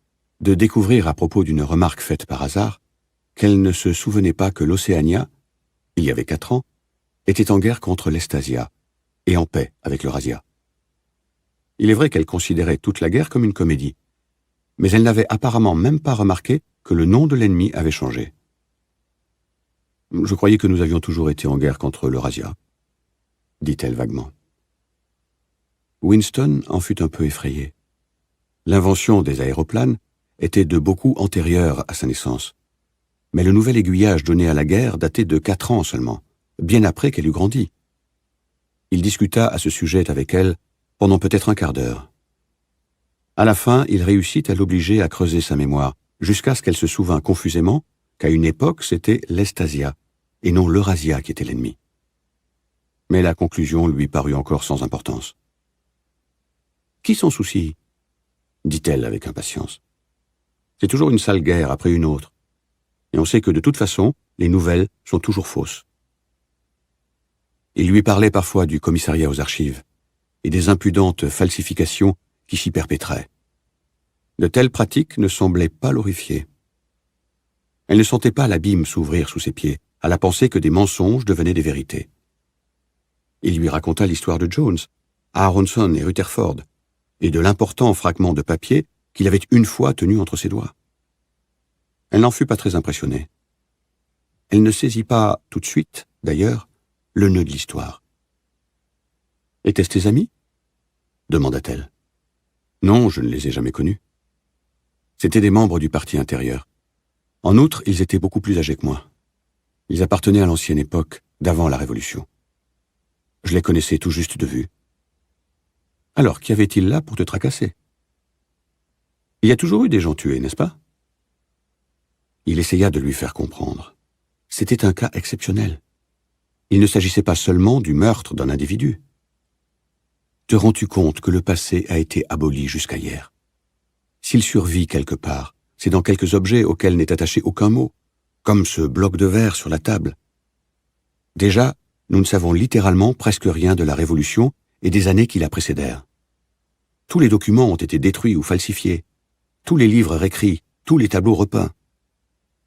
de découvrir à propos d'une remarque faite par hasard qu'elle ne se souvenait pas que l'Océania, il y avait 4 ans, était en guerre contre l'Estasia et en paix avec l'Eurasia. Il est vrai qu'elle considérait toute la guerre comme une comédie, mais elle n'avait apparemment même pas remarqué que le nom de l'ennemi avait changé. « Je croyais que nous avions toujours été en guerre contre l'Eurasia », dit-elle vaguement. Winston en fut un peu effrayé. L'invention des aéroplanes était de beaucoup antérieure à sa naissance, mais le nouvel aiguillage donné à la guerre datait de 4 ans seulement, bien après qu'elle eût grandi. Il discuta à ce sujet avec elle pendant peut-être un quart d'heure. À la fin, il réussit à l'obliger à creuser sa mémoire, jusqu'à ce qu'elle se souvînt confusément qu'à une époque, c'était l'Estasia, et non l'Eurasia qui était l'ennemi. Mais la conclusion lui parut encore sans importance. « Qui s'en soucie ?» dit-elle avec impatience. « C'est toujours une sale guerre après une autre, et on sait que de toute façon, les nouvelles sont toujours fausses. » Il lui parlait parfois du commissariat aux archives, et des impudentes falsifications qui s'y perpétraient. De telles pratiques ne semblaient pas l'horrifier. Elle ne sentait pas l'abîme s'ouvrir sous ses pieds, à la pensée que des mensonges devenaient des vérités. Il lui raconta l'histoire de Jones, Aronson et Rutherford, et de l'important fragment de papier qu'il avait une fois tenu entre ses doigts. Elle n'en fut pas très impressionnée. Elle ne saisit pas, tout de suite, d'ailleurs, le nœud de l'histoire. « Étaient-ce tes amis ?» demanda-t-elle. « Non, je ne les ai jamais connus. C'étaient des membres du parti intérieur. En outre, ils étaient beaucoup plus âgés que moi. Ils appartenaient à l'ancienne époque, d'avant la Révolution. Je les connaissais tout juste de vue. Alors, qu'y avait-il là pour te tracasser? Il y a toujours eu des gens tués, n'est-ce pas? » Il essaya de lui faire comprendre. C'était un cas exceptionnel. Il ne s'agissait pas seulement du meurtre d'un individu. Te rends-tu compte que le passé a été aboli jusqu'à hier? S'il survit quelque part, c'est dans quelques objets auxquels n'est attaché aucun mot, comme ce bloc de verre sur la table. Déjà, nous ne savons littéralement presque rien de la Révolution et des années qui la précédèrent. Tous les documents ont été détruits ou falsifiés, tous les livres réécrits, tous les tableaux repeints.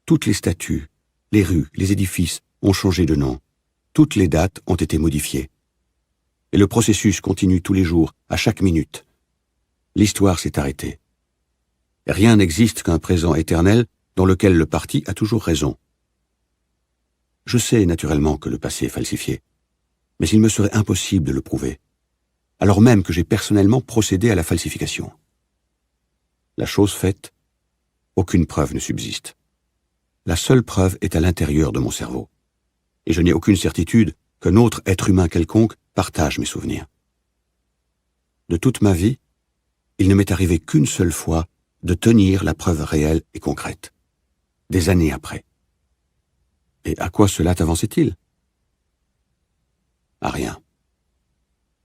Toutes les statues, les rues, les édifices ont changé de nom. Toutes les dates ont été modifiées. Et le processus continue tous les jours, à chaque minute. L'histoire s'est arrêtée. Rien n'existe qu'un présent éternel dans lequel le parti a toujours raison. Je sais naturellement que le passé est falsifié, mais il me serait impossible de le prouver, alors même que j'ai personnellement procédé à la falsification. La chose faite, aucune preuve ne subsiste. La seule preuve est à l'intérieur de mon cerveau. et je n'ai aucune certitude qu'un autre être humain quelconque partage mes souvenirs. De toute ma vie, il ne m'est arrivé qu'une seule fois de tenir la preuve réelle et concrète, des années après. Et à quoi cela t'avançait-il? À rien.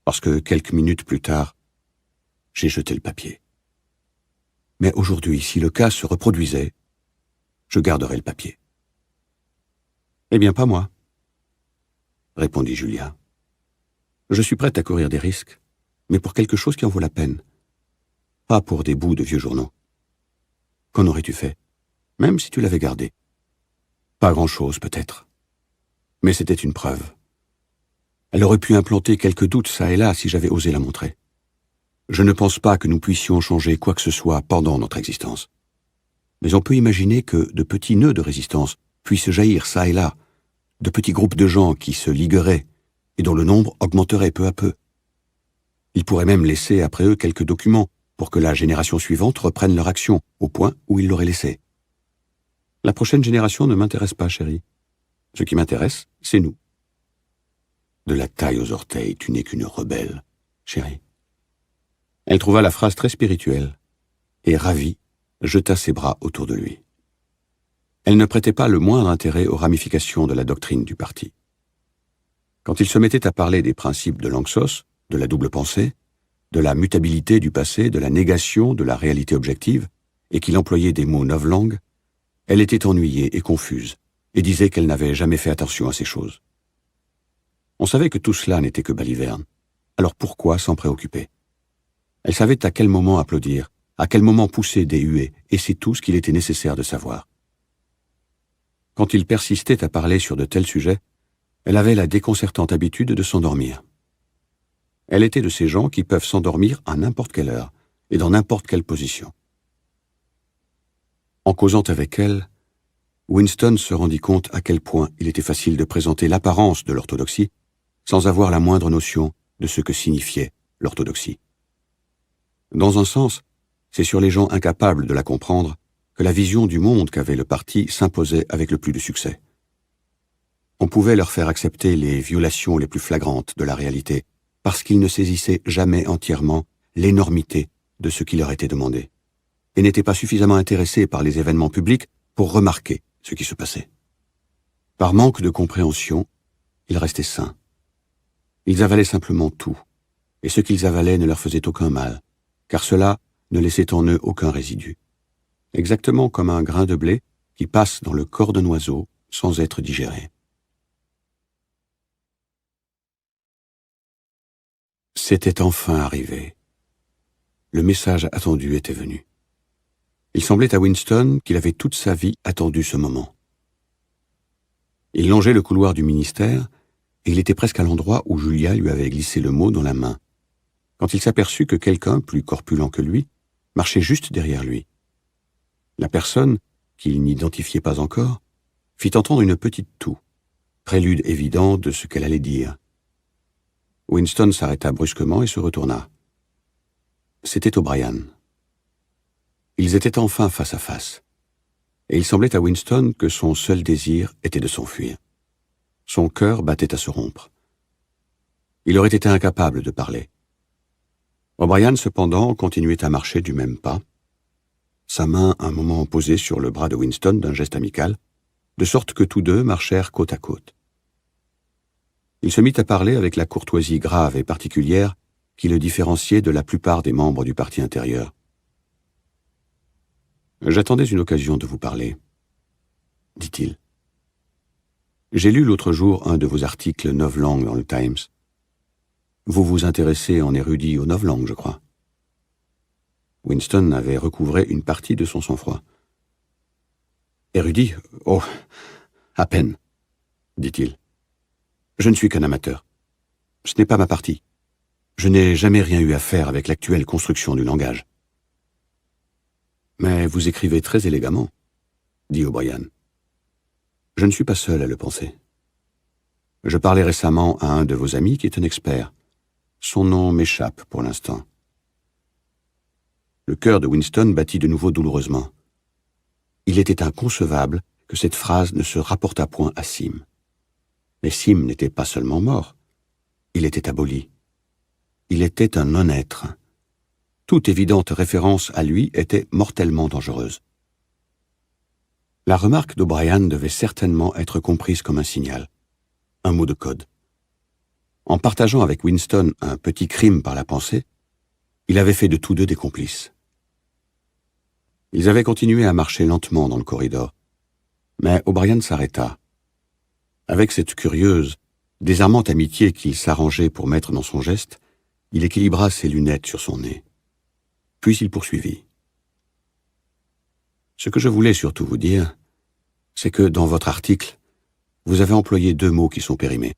Parce que quelques minutes plus tard, j'ai jeté le papier. Mais aujourd'hui, si le cas se reproduisait, je garderais le papier. Eh bien, pas moi, répondit Julia. Je suis prête à courir des risques, mais pour quelque chose qui en vaut la peine, pas pour des bouts de vieux journaux. Qu'en aurais-tu fait, même si tu l'avais gardé? Pas grand-chose, peut-être. Mais c'était une preuve. Elle aurait pu implanter quelques doutes çà et là si j'avais osé la montrer. Je ne pense pas que nous puissions changer quoi que ce soit pendant notre existence. Mais on peut imaginer que de petits nœuds de résistance puissent jaillir çà et là, de petits groupes de gens qui se ligueraient et dont le nombre augmenterait peu à peu. Ils pourraient même laisser après eux quelques documents pour que la génération suivante reprenne leur action au point où ils l'auraient laissée. La prochaine génération ne m'intéresse pas, chérie. Ce qui m'intéresse, c'est nous. De la taille aux orteils, tu n'es qu'une rebelle, chérie. Elle trouva la phrase très spirituelle, et ravie, jeta ses bras autour de lui. Elle ne prêtait pas le moindre intérêt aux ramifications de la doctrine du parti. Quand il se mettait à parler des principes de Lanxos, de la double pensée, de la mutabilité du passé, de la négation de la réalité objective, et qu'il employait des mots novlangues, elle était ennuyée et confuse, et disait qu'elle n'avait jamais fait attention à ces choses. On savait que tout cela n'était que baliverne, alors pourquoi s'en préoccuper? Elle savait à quel moment applaudir, à quel moment pousser des huées, et c'est tout ce qu'il était nécessaire de savoir. Quand il persistait à parler sur de tels sujets, elle avait la déconcertante habitude de s'endormir. Elle était de ces gens qui peuvent s'endormir à n'importe quelle heure et dans n'importe quelle position. En causant avec elle, Winston se rendit compte à quel point il était facile de présenter l'apparence de l'orthodoxie sans avoir la moindre notion de ce que signifiait l'orthodoxie. Dans un sens, c'est sur les gens incapables de la comprendre que la vision du monde qu'avait le parti s'imposait avec le plus de succès. On pouvait leur faire accepter les violations les plus flagrantes de la réalité, parce qu'ils ne saisissaient jamais entièrement l'énormité de ce qui leur était demandé, et n'étaient pas suffisamment intéressés par les événements publics pour remarquer ce qui se passait. Par manque de compréhension, ils restaient sains. Ils avalaient simplement tout, et ce qu'ils avalaient ne leur faisait aucun mal, car cela ne laissait en eux aucun résidu. Exactement comme un grain de blé qui passe dans le corps d'un oiseau sans être digéré. C'était enfin arrivé. Le message attendu était venu. Il semblait à Winston qu'il avait toute sa vie attendu ce moment. Il longeait le couloir du ministère, et il était presque à l'endroit où Julia lui avait glissé le mot dans la main, quand il s'aperçut que quelqu'un, plus corpulent que lui, marchait juste derrière lui. La personne, qu'il n'identifiait pas encore, fit entendre une petite toux, prélude évident de ce qu'elle allait dire. Winston s'arrêta brusquement et se retourna. C'était O'Brien. Ils étaient enfin face à face, et il semblait à Winston que son seul désir était de s'enfuir. Son cœur battait à se rompre. Il aurait été incapable de parler. O'Brien, cependant, continuait à marcher du même pas, sa main un moment posée sur le bras de Winston d'un geste amical, de sorte que tous deux marchèrent côte à côte. Il se mit à parler avec la courtoisie grave et particulière qui le différenciait de la plupart des membres du parti intérieur. « J'attendais une occasion de vous parler, » dit-il. « J'ai lu l'autre jour un de vos articles novlangues dans le Times. Vous vous intéressez en érudit aux novlangues, je crois. » Winston avait recouvré une partie de son sang-froid. « Érudit? Oh, à peine, » dit-il. « Je ne suis qu'un amateur. Ce n'est pas ma partie. Je n'ai jamais rien eu à faire avec l'actuelle construction du langage. » « Mais vous écrivez très élégamment, » dit O'Brien. « Je ne suis pas seul à le penser. Je parlais récemment à un de vos amis qui est un expert. Son nom m'échappe pour l'instant. » Le cœur de Winston battit de nouveau douloureusement. Il était inconcevable que cette phrase ne se rapportât point à Sim. Mais Sim n'était pas seulement mort, il était aboli. Il était un non-être. Toute évidente référence à lui était mortellement dangereuse. La remarque d'O'Brien devait certainement être comprise comme un signal, un mot de code. En partageant avec Winston un petit crime par la pensée, il avait fait de tous deux des complices. Ils avaient continué à marcher lentement dans le corridor, mais O'Brien s'arrêta. Avec cette curieuse, désarmante amitié qu'il s'arrangeait pour mettre dans son geste, il équilibra ses lunettes sur son nez. Puis il poursuivit. Ce que je voulais surtout vous dire, c'est que dans votre article, vous avez employé 2 mots qui sont périmés.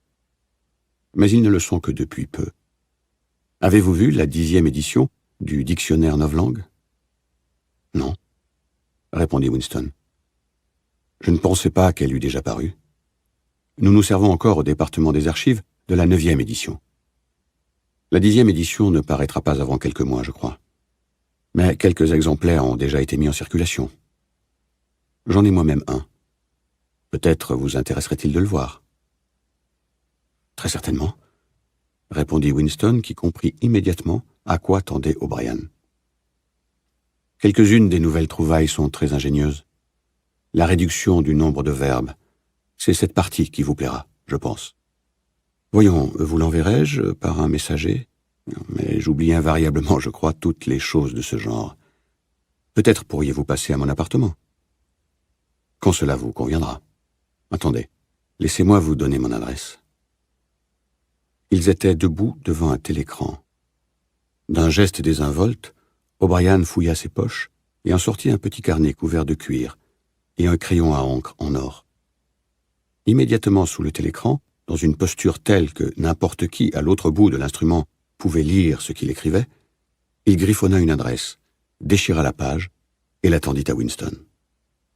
Mais ils ne le sont que depuis peu. Avez-vous vu la 10e édition du dictionnaire novlangue? Non, répondit Winston. Je ne pensais pas qu'elle eût déjà paru. Nous nous servons encore au département des archives de la 9e édition. La 10e édition ne paraîtra pas avant quelques mois, je crois. Mais quelques exemplaires ont déjà été mis en circulation. J'en ai moi-même un. Peut-être vous intéresserait-il de le voir. Très certainement, répondit Winston, qui comprit immédiatement à quoi tendait O'Brien. Quelques-unes des nouvelles trouvailles sont très ingénieuses. La réduction du nombre de verbes, c'est cette partie qui vous plaira, je pense. Voyons, vous l'enverrai-je par un messager? Mais j'oublie invariablement, je crois, toutes les choses de ce genre. Peut-être pourriez-vous passer à mon appartement. Quand cela vous conviendra. Attendez, laissez-moi vous donner mon adresse. Ils étaient debout devant un télécran. D'un geste désinvolte, O'Brien fouilla ses poches et en sortit un petit carnet couvert de cuir et un crayon à encre en or. Immédiatement sous le télécran, dans une posture telle que n'importe qui à l'autre bout de l'instrument pouvait lire ce qu'il écrivait, il griffonna une adresse, déchira la page et la tendit à Winston.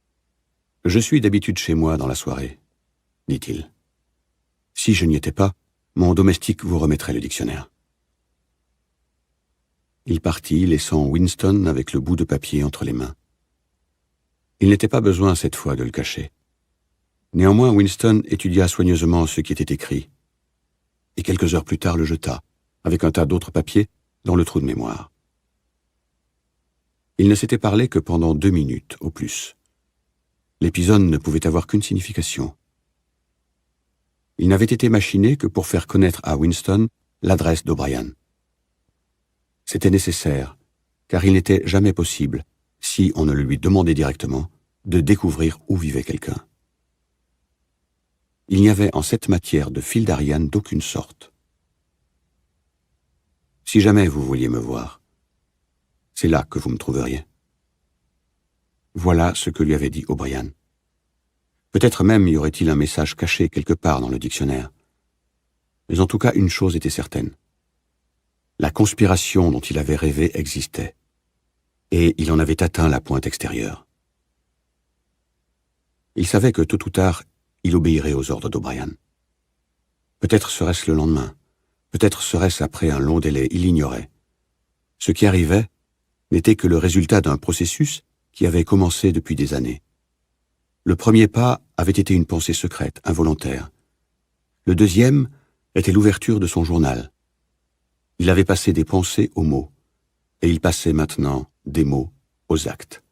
« Je suis d'habitude chez moi dans la soirée, dit-il. Si je n'y étais pas, mon domestique vous remettrait le dictionnaire. » Il partit, laissant Winston avec le bout de papier entre les mains. Il n'était pas besoin cette fois de le cacher. Néanmoins, Winston étudia soigneusement ce qui était écrit, et quelques heures plus tard le jeta, avec un tas d'autres papiers, dans le trou de mémoire. Il ne s'était parlé que pendant 2 minutes, au plus. L'épisode ne pouvait avoir qu'une signification. Il n'avait été machiné que pour faire connaître à Winston l'adresse d'O'Brien. C'était nécessaire, car il n'était jamais possible, si on ne le lui demandait directement, de découvrir où vivait quelqu'un. Il n'y avait en cette matière de fil d'Ariane d'aucune sorte. Si jamais vous vouliez me voir, c'est là que vous me trouveriez. Voilà ce que lui avait dit O'Brien. Peut-être même y aurait-il un message caché quelque part dans le dictionnaire. Mais en tout cas, une chose était certaine. La conspiration dont il avait rêvé existait, et il en avait atteint la pointe extérieure. Il savait que tôt ou tard, il obéirait aux ordres d'O'Brien. Peut-être serait-ce le lendemain, peut-être serait-ce après un long délai, il l'ignorait. Ce qui arrivait n'était que le résultat d'un processus qui avait commencé depuis des années. Le premier pas avait été une pensée secrète, involontaire. Le deuxième était l'ouverture de son journal. Il avait passé des pensées aux mots, et il passait maintenant des mots aux actes.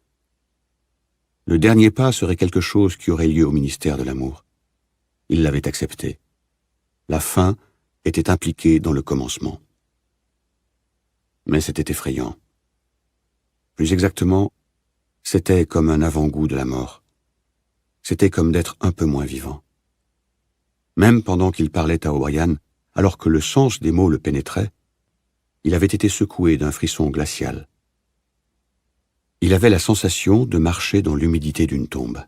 Le dernier pas serait quelque chose qui aurait lieu au ministère de l'Amour. Il l'avait accepté. La fin était impliquée dans le commencement. Mais c'était effrayant. Plus exactement, c'était comme un avant-goût de la mort. C'était comme d'être un peu moins vivant. Même pendant qu'il parlait à O'Brien, alors que le sens des mots le pénétrait, il avait été secoué d'un frisson glacial. Il avait la sensation de marcher dans l'humidité d'une tombe,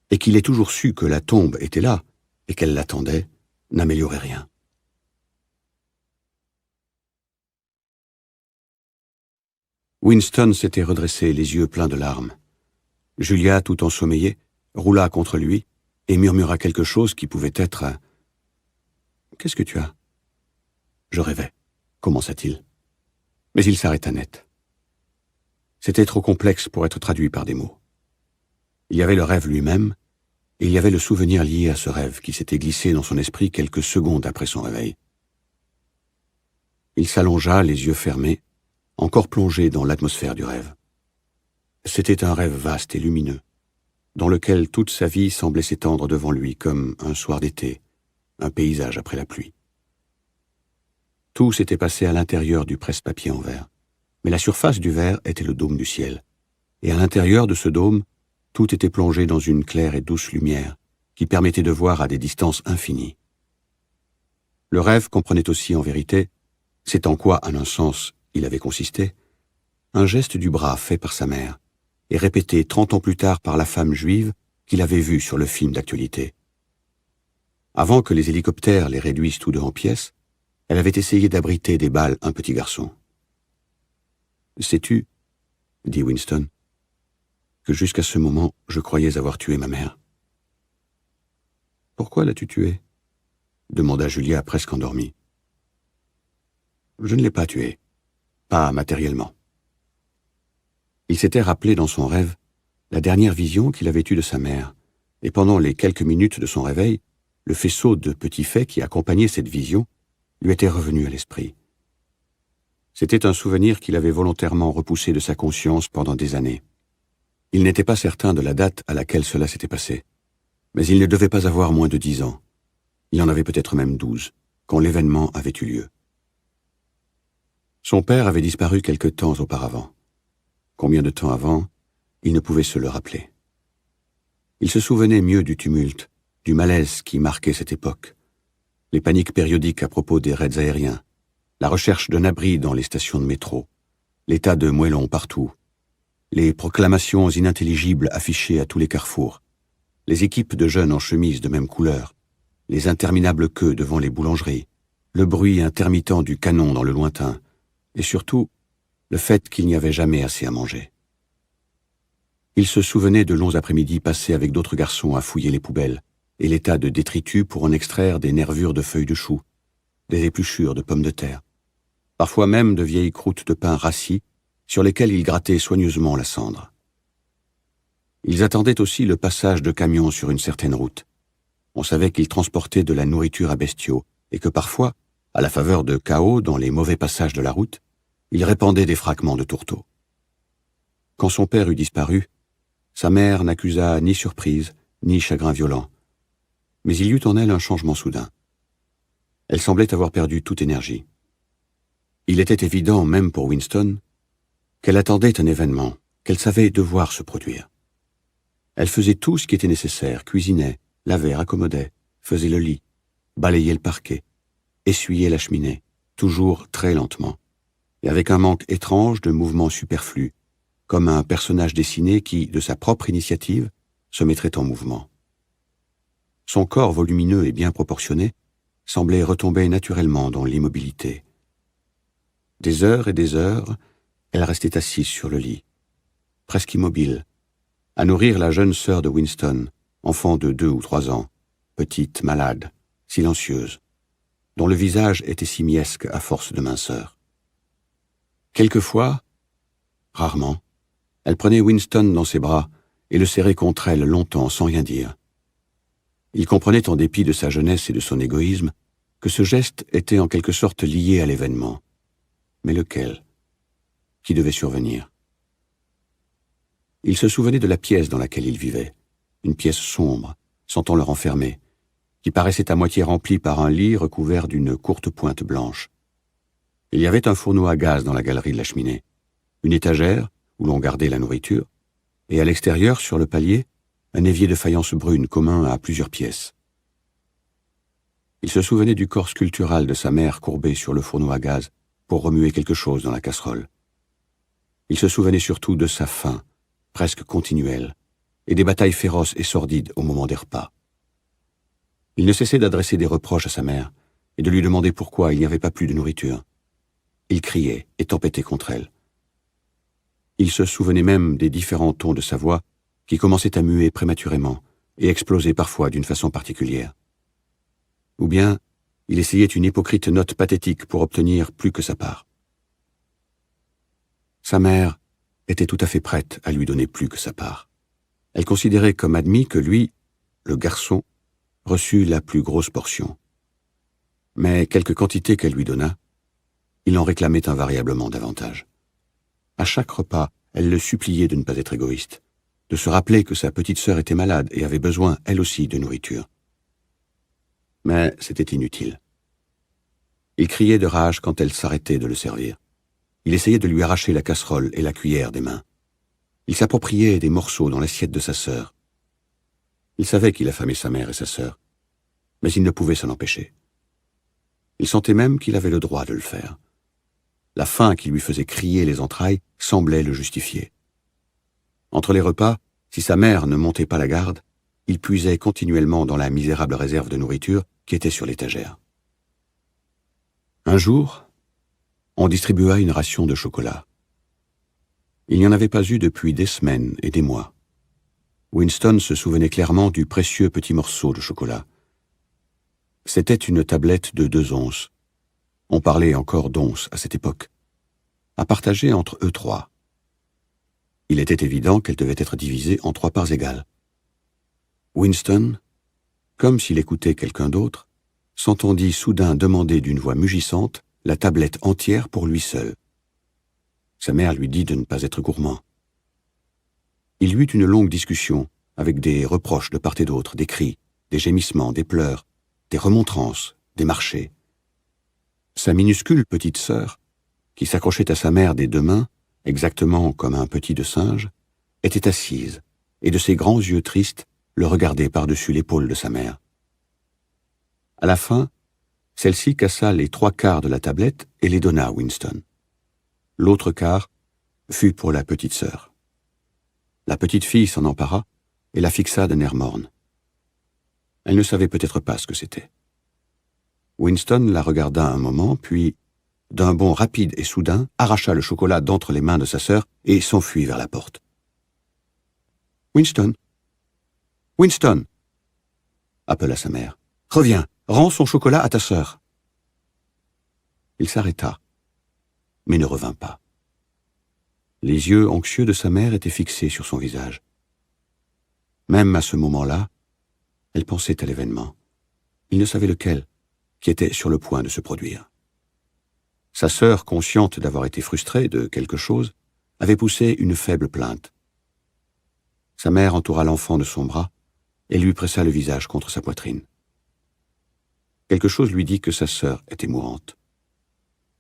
et qu'il ait toujours su que la tombe était là, et qu'elle l'attendait, n'améliorait rien. Winston s'était redressé, les yeux pleins de larmes. Julia, tout ensommeillée, roula contre lui et murmura quelque chose qui pouvait être un « Qu'est-ce que tu as ?» « Je rêvais, commença-t-il. Mais il s'arrêta net. C'était trop complexe pour être traduit par des mots. Il y avait le rêve lui-même, et il y avait le souvenir lié à ce rêve qui s'était glissé dans son esprit quelques secondes après son réveil. Il s'allongea, les yeux fermés, encore plongé dans l'atmosphère du rêve. C'était un rêve vaste et lumineux, dans lequel toute sa vie semblait s'étendre devant lui comme un soir d'été, un paysage après la pluie. Tout s'était passé à l'intérieur du presse-papier en verre, mais la surface du verre était le dôme du ciel, et à l'intérieur de ce dôme, tout était plongé dans une claire et douce lumière qui permettait de voir à des distances infinies. Le rêve comprenait aussi en vérité, c'est en quoi, en un sens, il avait consisté, un geste du bras fait par sa mère, et répété 30 ans plus tard par la femme juive qu'il avait vue sur le film d'actualité. Avant que les hélicoptères les réduisent tous deux en pièces, elle avait essayé d'abriter des balles un petit garçon. « Sais-tu, » dit Winston, « que jusqu'à ce moment, je croyais avoir tué ma mère. »« Pourquoi l'as-tu tuée » demanda Julia presque endormie. « Je ne l'ai pas tuée, pas matériellement. » Il s'était rappelé dans son rêve la dernière vision qu'il avait eue de sa mère, et pendant les quelques minutes de son réveil, le faisceau de petits faits qui accompagnait cette vision lui était revenu à l'esprit. C'était un souvenir qu'il avait volontairement repoussé de sa conscience pendant des années. Il n'était pas certain de la date à laquelle cela s'était passé, mais il ne devait pas avoir moins de 10 ans. Il en avait peut-être même 12, quand l'événement avait eu lieu. Son père avait disparu quelque temps auparavant. Combien de temps avant, il ne pouvait se le rappeler. Il se souvenait mieux du tumulte, du malaise qui marquait cette époque, les paniques périodiques à propos des raids aériens, la recherche d'un abri dans les stations de métro, les tas de moellons partout, les proclamations inintelligibles affichées à tous les carrefours, les équipes de jeunes en chemise de même couleur, les interminables queues devant les boulangeries, le bruit intermittent du canon dans le lointain, et surtout, le fait qu'il n'y avait jamais assez à manger. Il se souvenait de longs après-midi passés avec d'autres garçons à fouiller les poubelles et les tas de détritus pour en extraire des nervures de feuilles de chou, des épluchures de pommes de terre, parfois même de vieilles croûtes de pain rassis sur lesquelles ils grattaient soigneusement la cendre. Ils attendaient aussi le passage de camions sur une certaine route. On savait qu'ils transportaient de la nourriture à bestiaux et que parfois, à la faveur de chaos dans les mauvais passages de la route, ils répandaient des fragments de tourteaux. Quand son père eut disparu, sa mère n'accusa ni surprise, ni chagrin violent. Mais il y eut en elle un changement soudain. Elle semblait avoir perdu toute énergie. Il était évident, même pour Winston, qu'elle attendait un événement, qu'elle savait devoir se produire. Elle faisait tout ce qui était nécessaire, cuisinait, lavait, raccommodait, faisait le lit, balayait le parquet, essuyait la cheminée, toujours très lentement, et avec un manque étrange de mouvements superflus, comme un personnage dessiné qui, de sa propre initiative, se mettrait en mouvement. Son corps volumineux et bien proportionné semblait retomber naturellement dans l'immobilité. Des heures et des heures, elle restait assise sur le lit, presque immobile, à nourrir la jeune sœur de Winston, enfant de 2 ou 3 ans, petite, malade, silencieuse, dont le visage était simiesque à force de minceur. Quelquefois, rarement, elle prenait Winston dans ses bras et le serrait contre elle longtemps sans rien dire. Il comprenait en dépit de sa jeunesse et de son égoïsme que ce geste était en quelque sorte lié à l'événement. Mais lequel? Qui devait survenir? Il se souvenait de la pièce dans laquelle il vivait, une pièce sombre, sentant le renfermer, qui paraissait à moitié remplie par un lit recouvert d'une courte pointe blanche. Il y avait un fourneau à gaz dans la galerie de la cheminée, une étagère où l'on gardait la nourriture, et à l'extérieur, sur le palier, un évier de faïence brune commun à plusieurs pièces. Il se souvenait du corps sculptural de sa mère courbé sur le fourneau à gaz pour remuer quelque chose dans la casserole. Il se souvenait surtout de sa faim, presque continuelle, et des batailles féroces et sordides au moment des repas. Il ne cessait d'adresser des reproches à sa mère et de lui demander pourquoi il n'y avait pas plus de nourriture. Il criait et tempêtait contre elle. Il se souvenait même des différents tons de sa voix qui commençaient à muer prématurément et explosaient parfois d'une façon particulière. Ou bien, il essayait une hypocrite note pathétique pour obtenir plus que sa part. Sa mère était tout à fait prête à lui donner plus que sa part. Elle considérait comme admis que lui, le garçon, reçut la plus grosse portion. Mais quelque quantité qu'elle lui donna, il en réclamait invariablement davantage. À chaque repas, elle le suppliait de ne pas être égoïste, de se rappeler que sa petite sœur était malade et avait besoin, elle aussi, de nourriture. Mais c'était inutile. Il criait de rage quand elle s'arrêtait de le servir. Il essayait de lui arracher la casserole et la cuillère des mains. Il s'appropriait des morceaux dans l'assiette de sa sœur. Il savait qu'il affamait sa mère et sa sœur, mais il ne pouvait s'en empêcher. Il sentait même qu'il avait le droit de le faire. La faim qui lui faisait crier les entrailles semblait le justifier. Entre les repas, si sa mère ne montait pas la garde, il puisait continuellement dans la misérable réserve de nourriture qui était sur l'étagère. Un jour, on distribua une ration de chocolat. Il n'y en avait pas eu depuis des semaines et des mois. Winston se souvenait clairement du précieux petit morceau de chocolat. C'était une tablette de 2 onces. On parlait encore d'onces à cette époque. À partager entre eux 3. Il était évident qu'elle devait être divisée en 3 parts égales. Winston, comme s'il écoutait quelqu'un d'autre, s'entendit soudain demander d'une voix mugissante la tablette entière pour lui seul. Sa mère lui dit de ne pas être gourmand. Il y eut une longue discussion, avec des reproches de part et d'autre, des cris, des gémissements, des pleurs, des remontrances, des marchés. Sa minuscule petite sœur, qui s'accrochait à sa mère des 2 mains, exactement comme un petit de singe, était assise, et de ses grands yeux tristes le regardaient par-dessus l'épaule de sa mère. À la fin, celle-ci cassa les 3/4 de la tablette et les donna à Winston. L'autre quart fut pour la petite sœur. La petite fille s'en empara et la fixa d'un air morne. Elle ne savait peut-être pas ce que c'était. Winston la regarda un moment, puis, d'un bond rapide et soudain, arracha le chocolat d'entre les mains de sa sœur et s'enfuit vers la porte. « Winston! Winston !» appela sa mère. « Reviens, rends son chocolat à ta sœur. » Il s'arrêta, mais ne revint pas. Les yeux anxieux de sa mère étaient fixés sur son visage. Même à ce moment-là, elle pensait à l'événement. Il ne savait lequel, qui était sur le point de se produire. Sa sœur, consciente d'avoir été frustrée de quelque chose, avait poussé une faible plainte. Sa mère entoura l'enfant de son bras et lui pressa le visage contre sa poitrine. Quelque chose lui dit que sa sœur était mourante.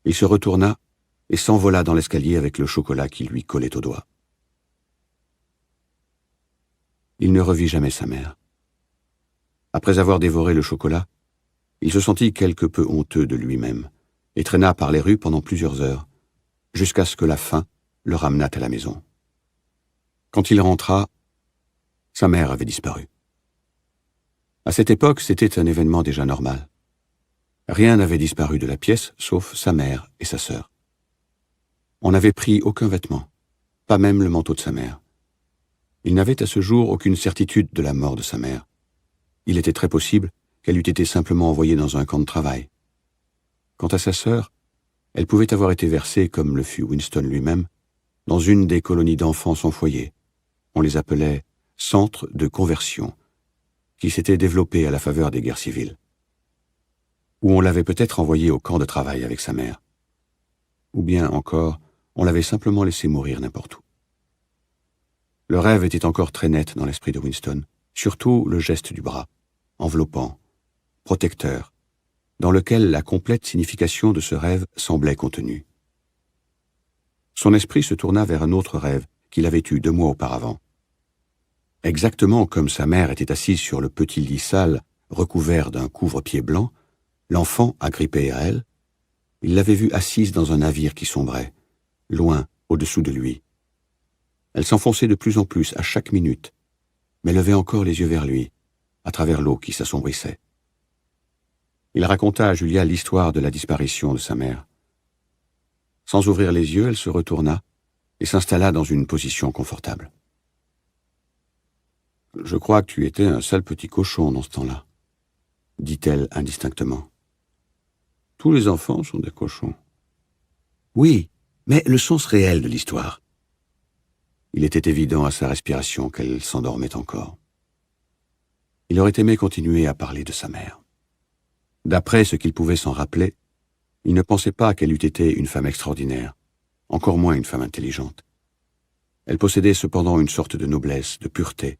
Il se retourna et s'envola dans l'escalier avec le chocolat qui lui collait au doigt. Il ne revit jamais sa mère. Après avoir dévoré le chocolat, il se sentit quelque peu honteux de lui-même et traîna par les rues pendant plusieurs heures, jusqu'à ce que la faim le ramenât à la maison. Quand il rentra, sa mère avait disparu. À cette époque, c'était un événement déjà normal. Rien n'avait disparu de la pièce, sauf sa mère et sa sœur. On n'avait pris aucun vêtement, pas même le manteau de sa mère. Il n'avait à ce jour aucune certitude de la mort de sa mère. Il était très possible qu'elle eût été simplement envoyée dans un camp de travail. Quant à sa sœur, elle pouvait avoir été versée, comme le fut Winston lui-même, dans une des colonies d'enfants sans foyer. On les appelait « centres de conversion », qui s'étaient développés à la faveur des guerres civiles. Ou on l'avait peut-être envoyée au camp de travail avec sa mère. Ou bien encore, on l'avait simplement laissé mourir n'importe où. Le rêve était encore très net dans l'esprit de Winston, surtout le geste du bras, enveloppant, protecteur, dans lequel la complète signification de ce rêve semblait contenue. Son esprit se tourna vers un autre rêve qu'il avait eu 2 mois auparavant. Exactement comme sa mère était assise sur le petit lit sale recouvert d'un couvre-pied blanc, l'enfant, agrippé à elle, il l'avait vue assise dans un navire qui sombrait, loin, au-dessous de lui. Elle s'enfonçait de plus en plus à chaque minute, mais levait encore les yeux vers lui, à travers l'eau qui s'assombrissait. Il raconta à Julia l'histoire de la disparition de sa mère. Sans ouvrir les yeux, elle se retourna et s'installa dans une position confortable. « Je crois que tu étais un sale petit cochon dans ce temps-là, » dit-elle indistinctement. « Tous les enfants sont des cochons. » Oui, mais le sens réel de l'histoire. Il était évident à sa respiration qu'elle s'endormait encore. Il aurait aimé continuer à parler de sa mère. D'après ce qu'il pouvait s'en rappeler, il ne pensait pas qu'elle eût été une femme extraordinaire, encore moins une femme intelligente. Elle possédait cependant une sorte de noblesse, de pureté,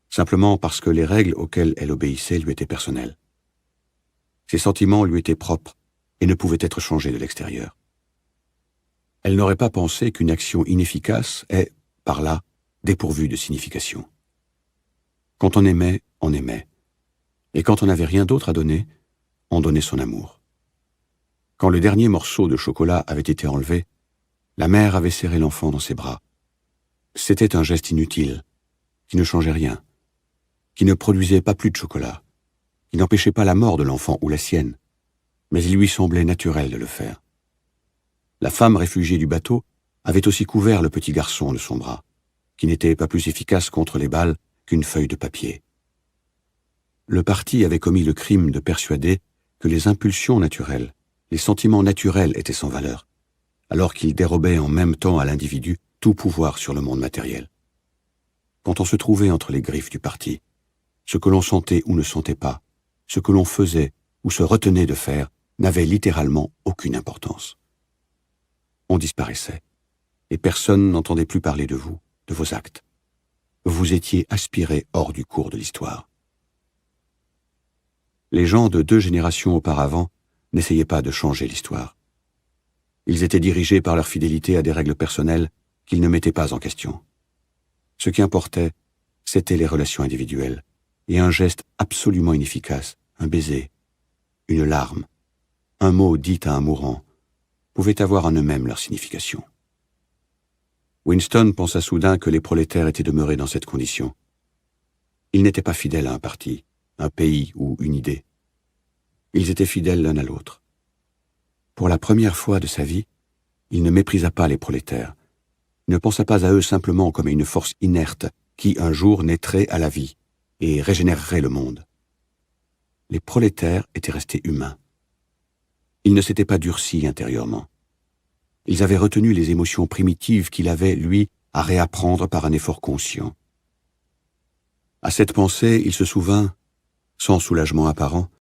simplement parce que les règles auxquelles elle obéissait lui étaient personnelles. Ses sentiments lui étaient propres et ne pouvaient être changés de l'extérieur. Elle n'aurait pas pensé qu'une action inefficace est, par là, dépourvue de signification. Quand on aimait, et quand on n'avait rien d'autre à donner, on donnait son amour. Quand le dernier morceau de chocolat avait été enlevé, la mère avait serré l'enfant dans ses bras. C'était un geste inutile, qui ne changeait rien, qui ne produisait pas plus de chocolat, qui n'empêchait pas la mort de l'enfant ou la sienne, mais il lui semblait naturel de le faire. La femme réfugiée du bateau avait aussi couvert le petit garçon de son bras, qui n'était pas plus efficace contre les balles qu'une feuille de papier. Le parti avait commis le crime de persuader que les impulsions naturelles, les sentiments naturels étaient sans valeur, alors qu'ils dérobaient en même temps à l'individu tout pouvoir sur le monde matériel. Quand on se trouvait entre les griffes du parti, ce que l'on sentait ou ne sentait pas, ce que l'on faisait ou se retenait de faire, n'avait littéralement aucune importance. On disparaissait, et personne n'entendait plus parler de vous, de vos actes. Vous étiez aspiré hors du cours de l'histoire. Les gens de 2 générations auparavant n'essayaient pas de changer l'histoire. Ils étaient dirigés par leur fidélité à des règles personnelles qu'ils ne mettaient pas en question. Ce qui importait, c'étaient les relations individuelles, et un geste absolument inefficace, un baiser, une larme, un mot dit à un mourant, pouvaient avoir en eux-mêmes leur signification. Winston pensa soudain que les prolétaires étaient demeurés dans cette condition. Ils n'étaient pas fidèles à un parti, un pays ou une idée. Ils étaient fidèles l'un à l'autre. Pour la première fois de sa vie, il ne méprisa pas les prolétaires. Il ne pensa pas à eux simplement comme à une force inerte qui, un jour, naîtrait à la vie et régénérerait le monde. Les prolétaires étaient restés humains. Ils ne s'étaient pas durcis intérieurement. Ils avaient retenu les émotions primitives qu'il avait, lui, à réapprendre par un effort conscient. À cette pensée, il se souvint, sans soulagement apparent,